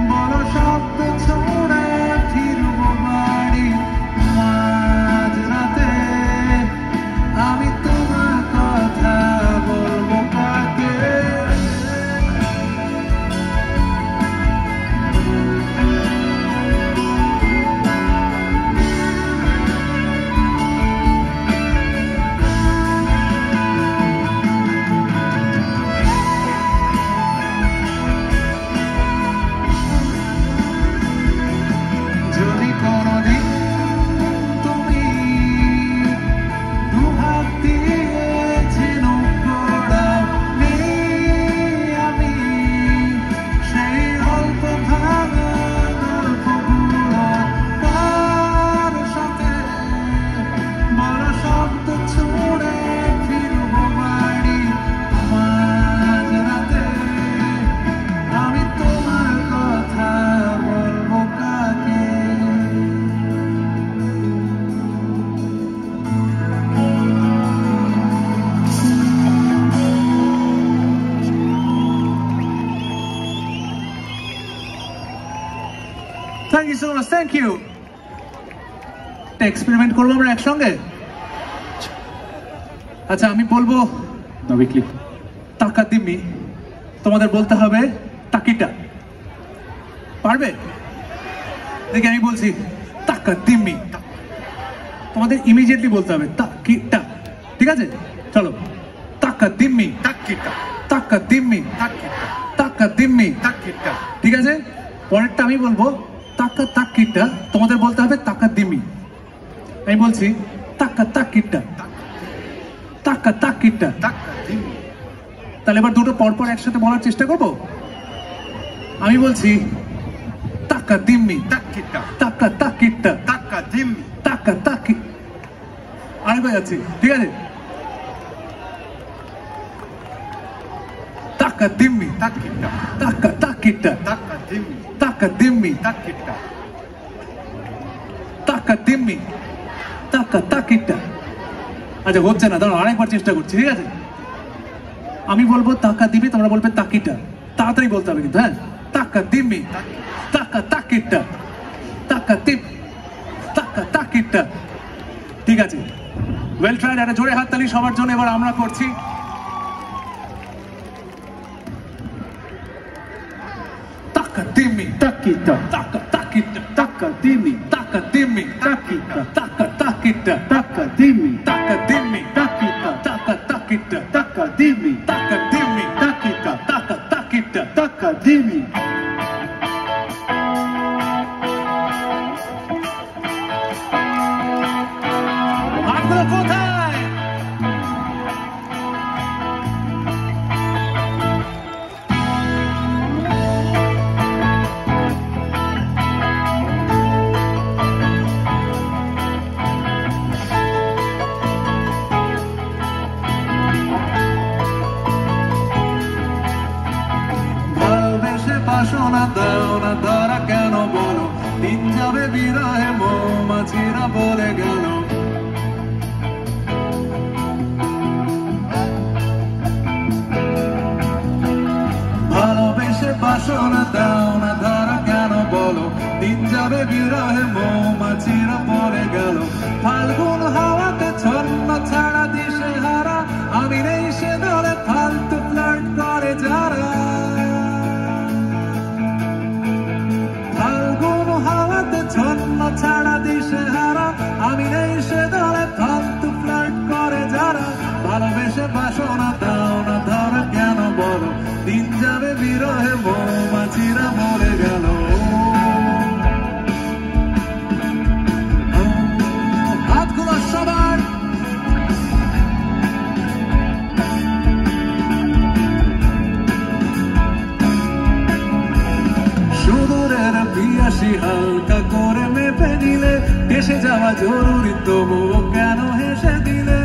বড় শব্দ ছড়ে ফিরবো বাড়ি মাঝরাতে। আমি তোমার কথা বলবো কাকে? Thank you so much, thank you. Experiment করবো আমরা একসঙ্গে। আচ্ছা আমি বলবো টাকা দিমি, তোমাদের বলতে হবে টাকিটা। পারবে? দেখি আমি বলছি টাকা দিমি, তোমাদের ইমিডিয়েটলি বলতে হবে টাকিটা। ঠিক আছে, চলো। টাকা দিমি, টাকিটা, টাকা দিমি, টাকিটা, টাকা দিমি, টাকিটা। ঠিক আছে, পরেরটা আমি বলবো টাকা টাকিটা, তোমাদের বলতে হবে টাকা দিমি। আমি বলছি টাকা টাকিটা, টাকা টাকিটা, টাকা দিমি। তাহলে এবার দুটো পরপর একসাথে বলার চেষ্টা করবো। আমি বলছি টাকা দিমি, টাকিটা, টাকা টাকিটা, টাকা দিমি, টাকা টাকি। আরেকবার যাচ্ছি, ঠিক আছে। টাকা দিমি, টাকিটা, টাকা টাকিটা, টাকা দিমি, টাকা দিমি, টাকিটা, টাকা দিমি, টাকা টাকিটা। আচ্ছা হচ্ছে না, দাঁড়াও আরেকবার চেষ্টা করছি, ঠিক আছে। আমি বলবো টাকা দিবি, তোমরা বলবে তাকিটা। তাড়াতাড়ি বলতে হবে কিন্তু, হ্যাঁ। টাকা দিবি, টাকা তাকিটা, টাকা দিব, টাকা তাকিটা। ঠিক আছে, ওয়েল ট্রাইড। একটা জোরে হাততালি সবার জন্য। এবার আমরা করছি টাকা দিবি, তাকিটা, টাকা তাকিটা, টাকা দিবি, টাকা দিবি, তাকিটা, টাকা তাকিটা, টাকা দিবি, টাকা দিবি, তাকিটা, টাকা তাকিটা, টাকা দিবি, টাকা দিবি, তাকিটা, টাকা তাকিটা, টাকা দিবি। হাতগুলো কোথায়? বাসনা দাও না ধরা কেন বলো, দিন যাবে বিরহে মৌমাছিরা বলে গেল। ভালোবেসে বাসনা দাও না ধরা কেন বলো, দিন যাবে বিরহে মৌমাছিরা বলে গেল। ফাল্গুন হাওয়াতে ছন্ন ছাড়া দিশে হারা, আমি নেই সে দলে ফালতু ফ্লার্ট করে যারা। ছন্ন ছাড়া দিশে হারা, আমি নেই সে দলে ফালতু ফ্লার্ট করে যারা। ভালোবেসে বাসনা দাও না ধরা কেন বলো, দিন যাবে বিরহে মৌমাছিরা মরে গেল। হাতগুলো সবার। সুদূরের পিয়াসী হালকা করে মেপে নিলে, হেসে যাওয়া জরুরি তবুও কেন হেসে দিলে।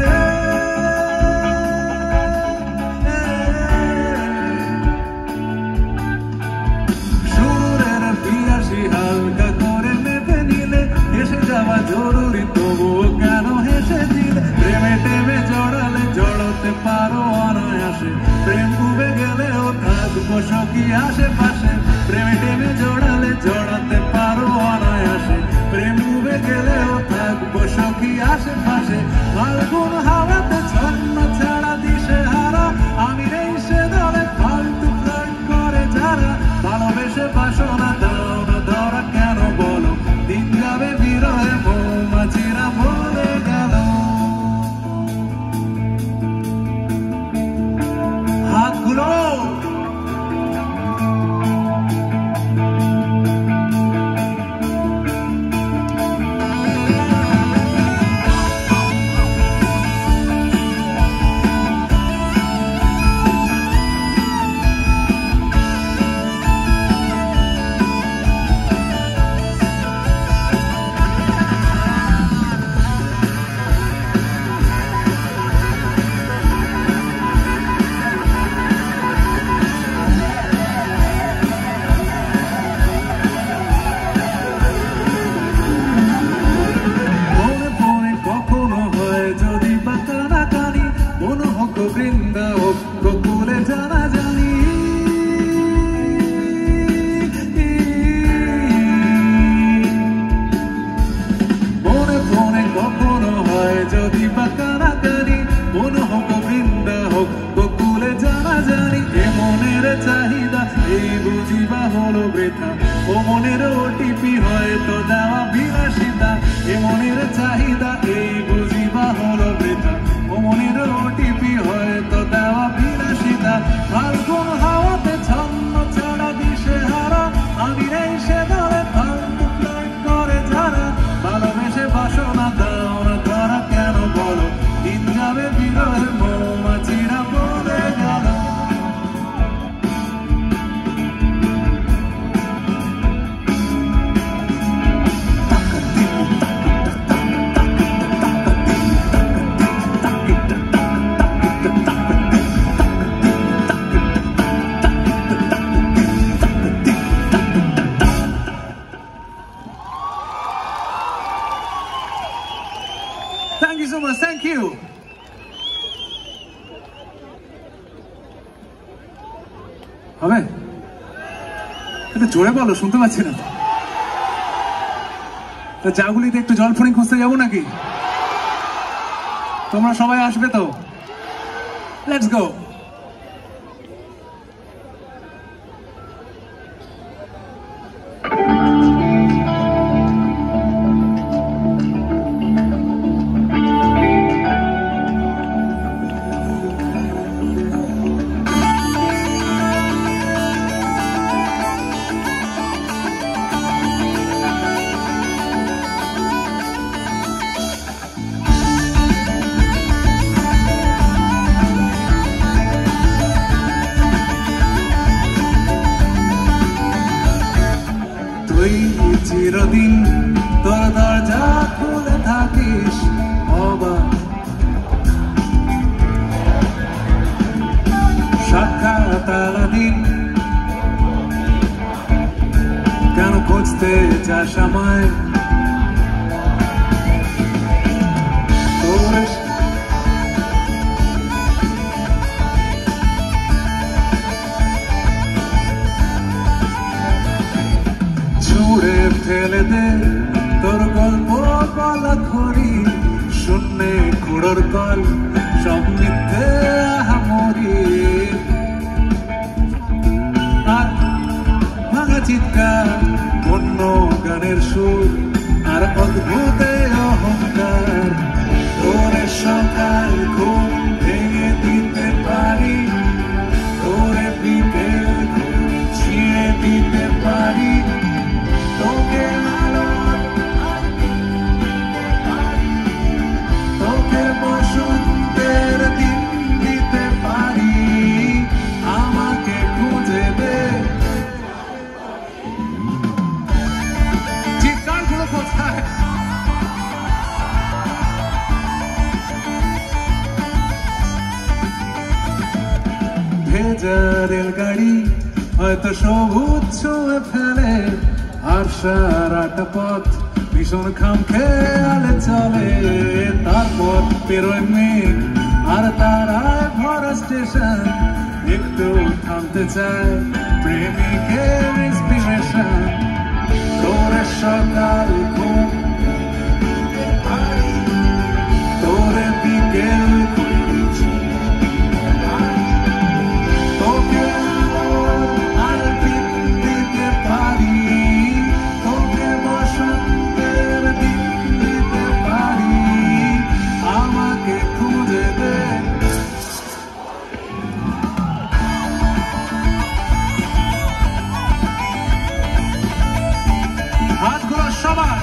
সুদূরের পিয়াসী হালকা করে মেপে নিলে, হেসে যাওয়া জরুরি তবুও কেন হেসে দিলে। প্রেমে টেমে জড়ালে জড়াতে পারো অনায়াসে, প্রেম ডুবে গেলেও থাকবো সখী আশেপাশে। প্রেমে টেমে জড়ালে জড়াতে পারো অনায়াসে, প্রেম ডুবে গেলেও থাকবো সখী আশেপাশে। ফাল্গুন হাওয়াতে ছন্ন ছাড়া দিশে হারা, আমি নেই সে দলে ফালতু ফ্লার্ট করে যারা। ভালোবেসে বাসনা দাও না ধরা কেন বলো, দিন যাবে বিরহে মৌমাছিরা মরে গেল। হাতগুলো মনের চাহিদা এই বুঝিবা হলো বৃথা ও মনের ওটিপি হয়তো দেওয়া বিলাসিতা এ মনের চাহিদা এই বুঝিবা হলো বৃথা ও মনের ওটিপি হয়তো দেওয়া বিলাসিতা ফাল্গুন হাওয়াতে ছন্ন ছাড়া দিশে হারা আমি নেই সে দলে ফাল্গু ফ্লাইট করে যারা ভালোবেসে বাসনা দাও না ধরা কেন বলো দিন যাবে বিরহের মৌমাছিরা বলে গেল Thank you so much. Thank you. হবে এটা জোরে বলো শুনতে পাচ্ছি না তো জাগুলিতে একটু জলফড়িং খুঁজতে যাবো নাকি তোমরা সবাই আসবে তো লেটস গো চিরদিন তোর দরজা খুলে থাকিস অবাক সাক্ষাৎ আলাদিন কেন খুঁজতে চাস আমায় তোর ছুঁড়ে ফেলে দে তোর গল্প বলা খড়ি শূন্যে খুঁড়োর কল সব মিথ্যে আহামরি আর ভাঙা চিৎকার অন্য গানের সুর আর অদ্ভুত অহংকার তোর সকাল ঘুম ভেঙে দিতে পারি তোর বিকেল ঘুম ছিঁড়ে দিতে পারি তোকে তোকে বসন্তের দিন দিতে পারি আমাকে খুঁজে দে চিৎকারগুলো কোথায় ভেজা রেলগাড়ি হয়তো সবুজ ছুঁয়ে ফেলে আর সারাটা পথ ভীষণ খাম খেয়ালে চলে তারপর পেরোয় মেঘ আর তারায় ভরা স্টেশন একটু থামতে চায় প্রেমিকের ইন্সপিরেশন তোর সকাল ঘুম তোর বিকেল তোকে আর দিতে পারি তোকে বসন্তের দিন দিতে পারি আমাকে খুঁজে দে হাতগুলো সবাই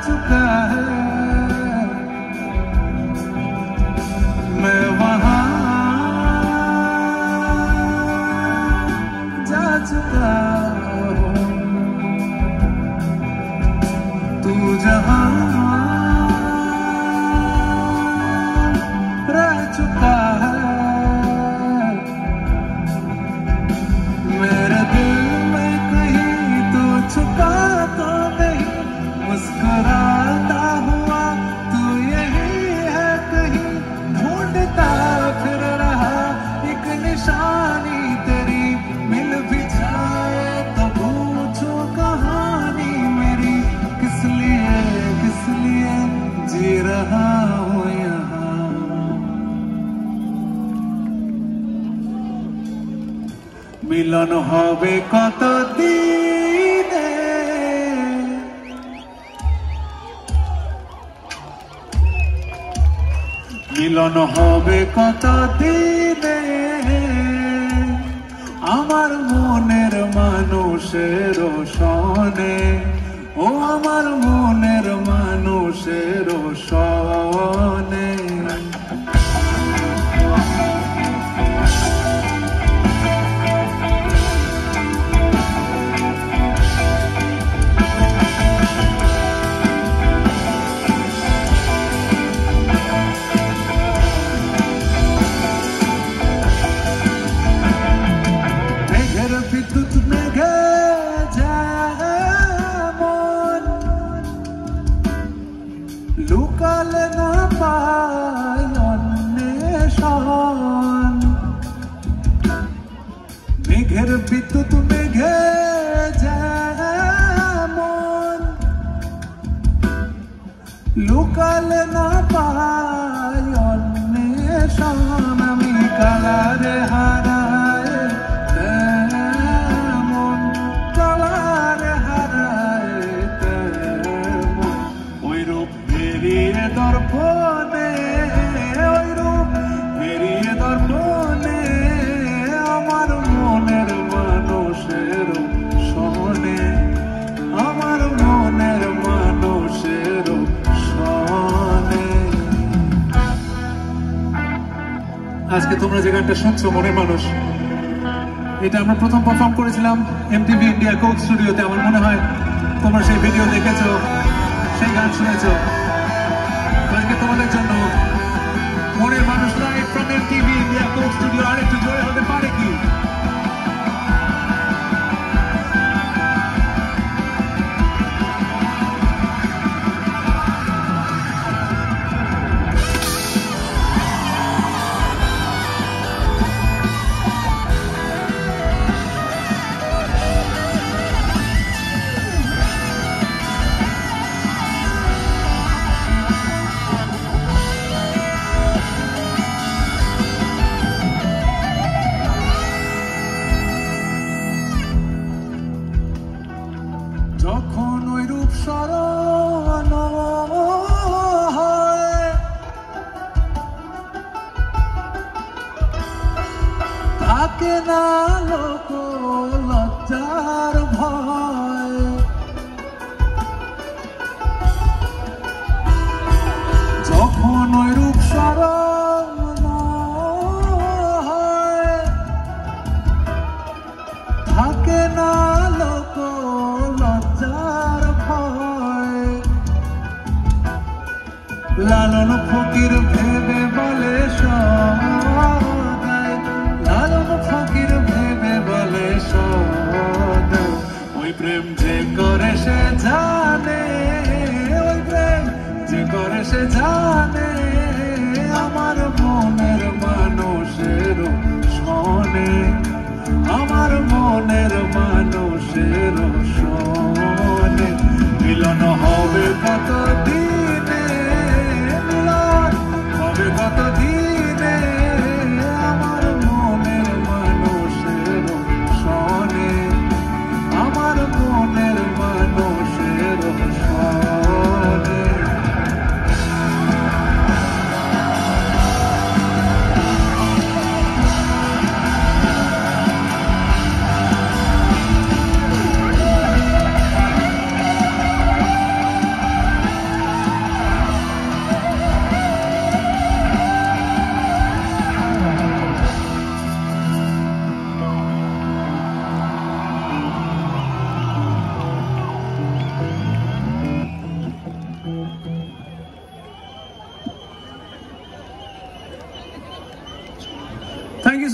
चुका है मैं वहां जा चुका हूं तू जहां रह चुका है मेरे दिल में कहीं तो छुपा तो नहीं मुस्कुराता हुआ तू यही है कहीं ढूंढता फिर रहा एक निशानी तेरी मिल भी जाए तो पूछो कहानी मेरी किस लिए जी रहा हूँ यहाँ मिलन होबे कत दिने মিলন হবে কত দিনে আমার মনের মানুষের সনে ও আমার মনের মানুষের সনে বিদ্যুৎ মেঘে যেমন লুকালে না পায় অন্বেষণ মেঘের বিদ্যুৎ মেঘে যেমন লুকালে না পায় অন্বেষণ আমি কালারে হারায় দর্পণে ওই রূপ বেরিয়ে দর্পণে আমার মনের মানুষের সনে আমার মনের মানুষের সনে আজকে তোমরা যে গানটা শুনছো মনের মানুষ এটা আমরা প্রথম পারফর্ম করেছিলাম MTV ইন্ডিয়া কোক স্টুডিওতে আমার মনে হয় তোমরা সেই ভিডিও দেখেছো সেই গান শুনেছো আজকে তোমাদের জন্য মনের মানুষ live from MTV India Coke studio আরেকটু জোরে হতে পারে কি যখন ওই রূপ স্মরণ হয় থাকে না লোক লজ্জার ভয় যখন ওই রূপ স্মরণ হয় থাকে না লোক লজ্জার ভয় লালন ফকির ভেবে বলে সদাই লালন ফকির ভেবে বলে সদাই ওই প্রেম যে করে সে জানে ওই প্রেম যে করে সে জানে আমার মনের মানুষের সনে আমার মনের মানুষের সনে মিলন হবে কত দিনে মিলন হবে কত দিনে আমার মনের মানুষের সনে আমার মনের মানুষের সনে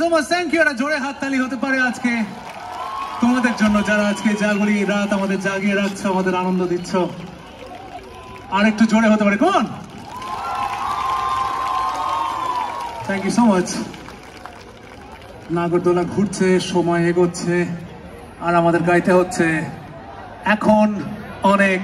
সো মাচ, থ্যাংক ইউ। একটা জোরে হাততালি হতে পারে আজকে তোমাদের জন্য, যারা আজকে জাগরি রাত আমাদের জাগিয়ে রাখছো, আমাদের আনন্দ দিচ্ছ। আর একটু জোরে হতে পারে কোন? Thank you so much. নাগরদোলা ঘুরছে, সময় এগোচ্ছে, আর আমাদের গাইতে হচ্ছে এখন অনেক।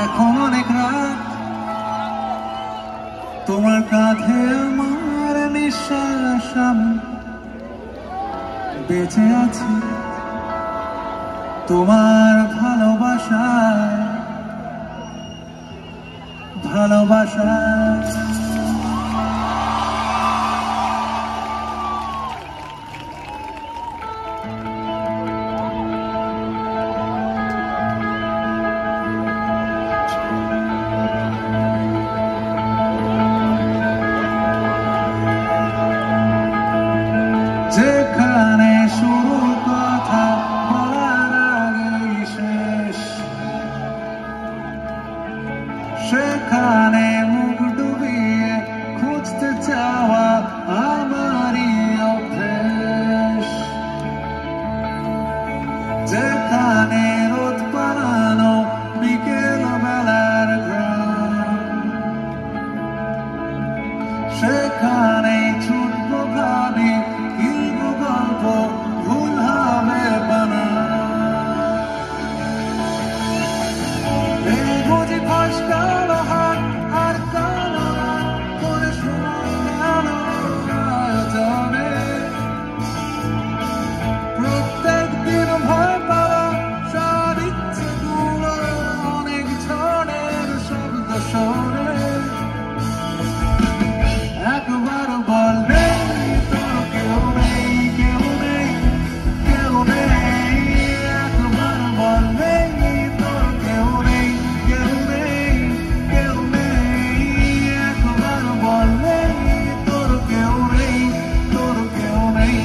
এখন অনেক রাত, তোমার কাঁধে আমার নিঃশ্বাস, আমি বেঁচে আছি তোমার ভালোবাসায়, ভালোবাসায়। যেখানে শুরু কথা বলার আগেই শেষ, সেখানে মুখ ডুবিয়ে খুঁজতে চাওয়া আমারই অভ্যেস। যেখানে রোদ পালানো বিকেল বেলার ঘ্রাণ, সেখানে ছুটবো ভাবি গল্প ভুল হবে বানা। এই বুঝি ফাঁস কালো হাত আর কালো রাত করে সময় গেল আয়োজনে। প্রত্যেক দিন ভয় পাওয়া সব ইচ্ছেগুলো অনেক ঝড়ের শব্দ শোনে। একবার বলবে তোর কেউ নেই, কেউ নেই, কেউ নেই। একবার বলবে তোর কেউ নেই, কেউ নেই, কেউ নেই। একবার বলবে তোর কেউ নেই, তোর কেউ নেই।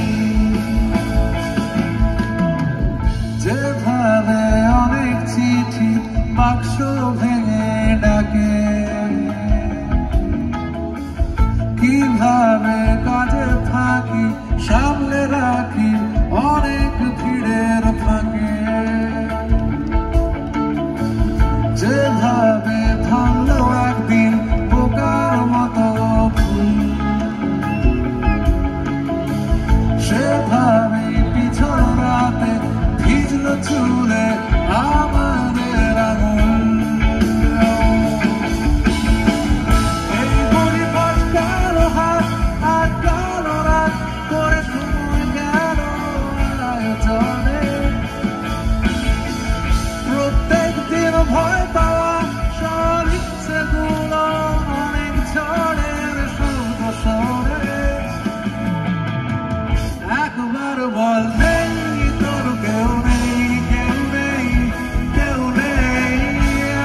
যেভাবে অনেক চিঠি বাক্স ভেঙে ডাকে, কিভাবে কাজে থাকি সামলে রাখি অনেক ভিড়ের ফাঁকে। যেভাবে ভাঙলো একদিন বোকার মতো ফুল, সেভাবে পিছন রাতে ভিজলো চুলে আমাদের আগুন। প্রত্যেক দিন ভয় পাওয়া সব ইচ্ছেগুলো অনেক ঝড়ের শব্দ শোনে। একবার বলবে তোর কেউ নেই, কেউ নেই, কেউ নেই।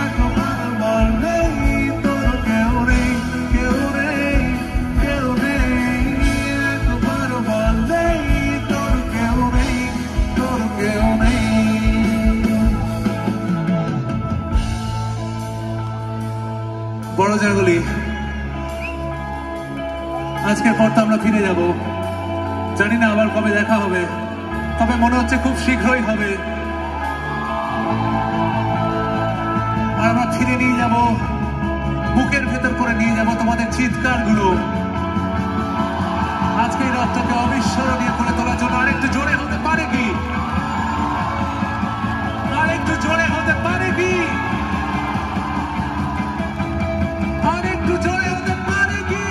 একবার বলবে তোর কেউ নেই, কেউ নেই, কেউ নেই। একবার বলবে তোর কেউ নেই, তোর কেউ নেই। বড় জায়গাগুলি, আজকের পর তো আমরা ফিরে যাব, জানি না আবার কবে দেখা হবে, তবে মনে হচ্ছে খুব শীঘ্রই হবে। আর আমরা ফিরে নিয়ে যাব, বুকের ভেতর করে নিয়ে যাব তোমাদের চিৎকার গুলো। আজকে এই রাতটাকে অবিস্মরণীয় করে তোলার জন্য আরেকটু জোরে হতে পারে কি? আরেকটু জোরে হতে পারে কি? আরেকটু জোরে হতে পারে কি?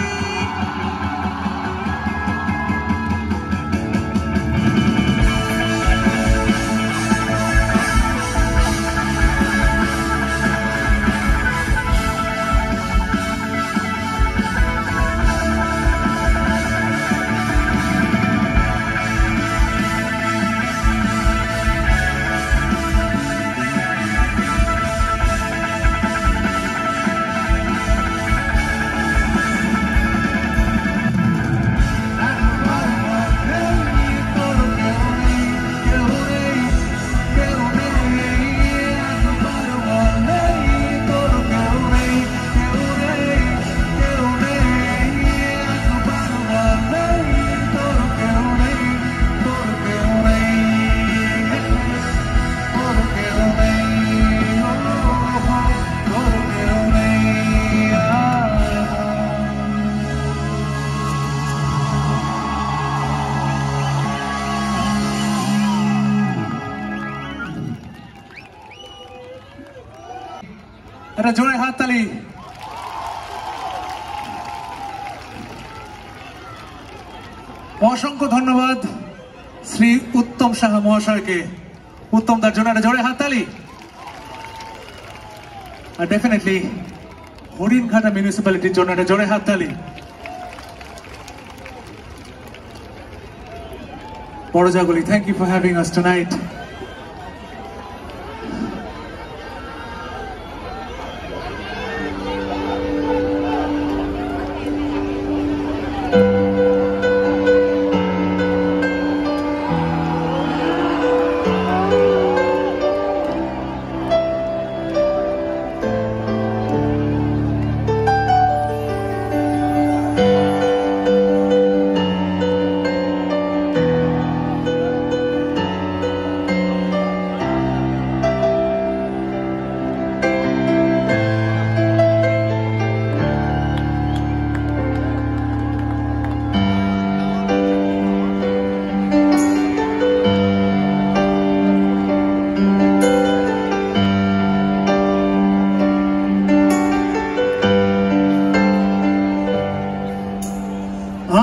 একটা জোরে হাততালি। অসংখ্য ধন্যবাদ শ্রী উত্তম সাহা মহাশয়কে। উত্তম তার জন্য একটা জোরে হাততালি। আর ডেফিনেটলি হরিণঘাটা মিউনিসিপ্যালিটির জন্য একটা জোরে হাততালি। বড়জাগুলি, thank you for having us tonight.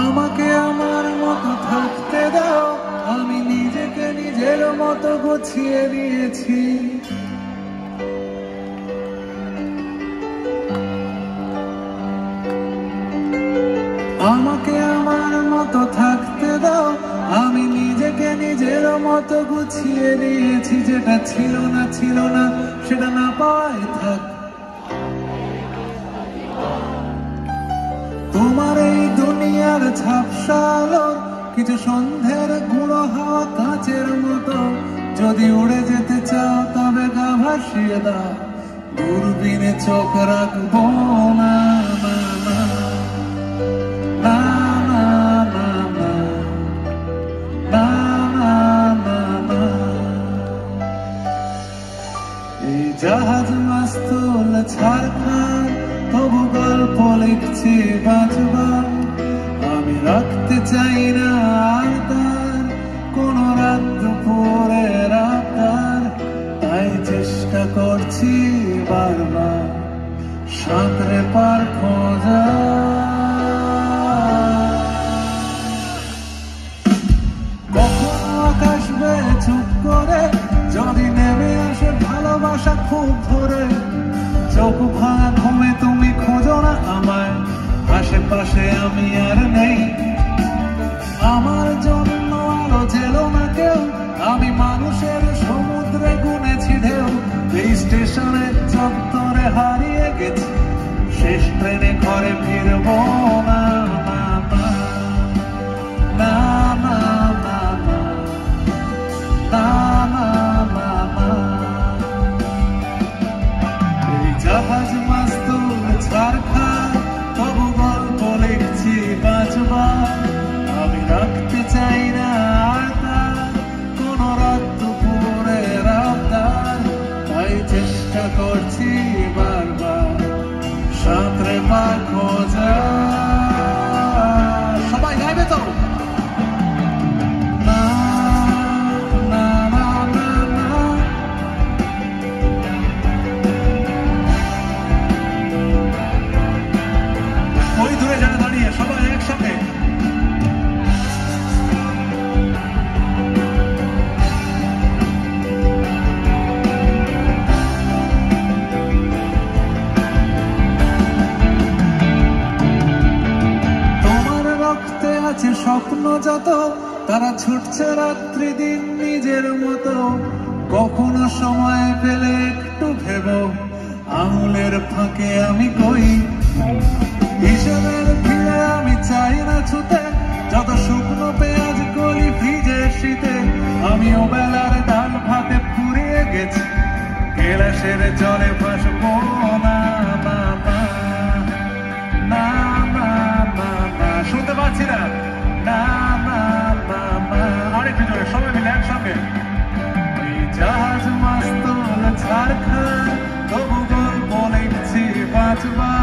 আমাকে আমার মতো থাকতে দাও, আমি নিজেকে নিজের মতো গুছিয়ে নিয়েছি। আমাকে আমার মতো থাকতে দাও, আমি নিজেকে নিজের মতো গুছিয়ে নিয়েছি। যেটা ছিল না সেটা না পাওয়াই থাক। তোমার এই দুনিয়ার ঝাপসা আলো কিছু সন্ধ্যের গুঁড়ো হাওয়া কাঁচের মতো। যদি উড়ে যেতে চাও তবে গা ভাসিয়ে দাও, দূরবীনে চোখ রাখবো না। এই জাহাজ মাস্তুল ছাড়খান, তবু গল্প লিখছি বাঁচবার। আমি রাখতে চাই না আর তার কোন রাত দুপুরে রাতার, তাই চেষ্টা করছি বারবার সাঁতরে পার খোঁজা। কখনো আকাশ বেয়ে চুপ করে যদি নেমে আসে ভালোবাসা খুব ধরে। চোখ ভাঙা ঘুমে তুমি খোঁজো না আমায়, আশেপাশে আমি আর নেই। আমার জন্য আলো জেলো না কেউ, আমি মানুষের সমুদ্রে গুনেছি ঢেউ। এই স্টেশনে চত্বরে হারিয়ে গেছি, শেষ ট্রেনে ঘরে ফিরবো না। জাহাজ মাস্তুল ছাড়খান, তবু গল্প লিখছি বাঁচবার। আমি রাখতে চাই না আর তার কোন রাত দুপুরে রাতার, তাই চেষ্টা করছি বারবার সাঁতরে পার খোঁজা। সবাই গাইবে তো? সবাই একসাথে তোমার রক্তে আছে স্বপ্ন যত, তারা ছুটছে রাত্রি দিন নিজের মতো। কখনো সময় পেলে একটু ভেবো, আঙুলের ফাঁকে আমি কই হিসেবের ভিড়ে আমি চাই না ছুটে। যত শুকনো পেঁয়াজ কলি ভিজে শীতে, আমিও বেলার ডাল ভাতে ফুরিয়ে গেছি। গেলাসের জলে ভাসবো না। শুনতে পাচ্ছি না। আরেকটু জোরে সবাই মিলে একসঙ্গে। এই জাহাজ মাস্তুল ছাড়খান, তবু গল্প লিখছি বাঁচবার।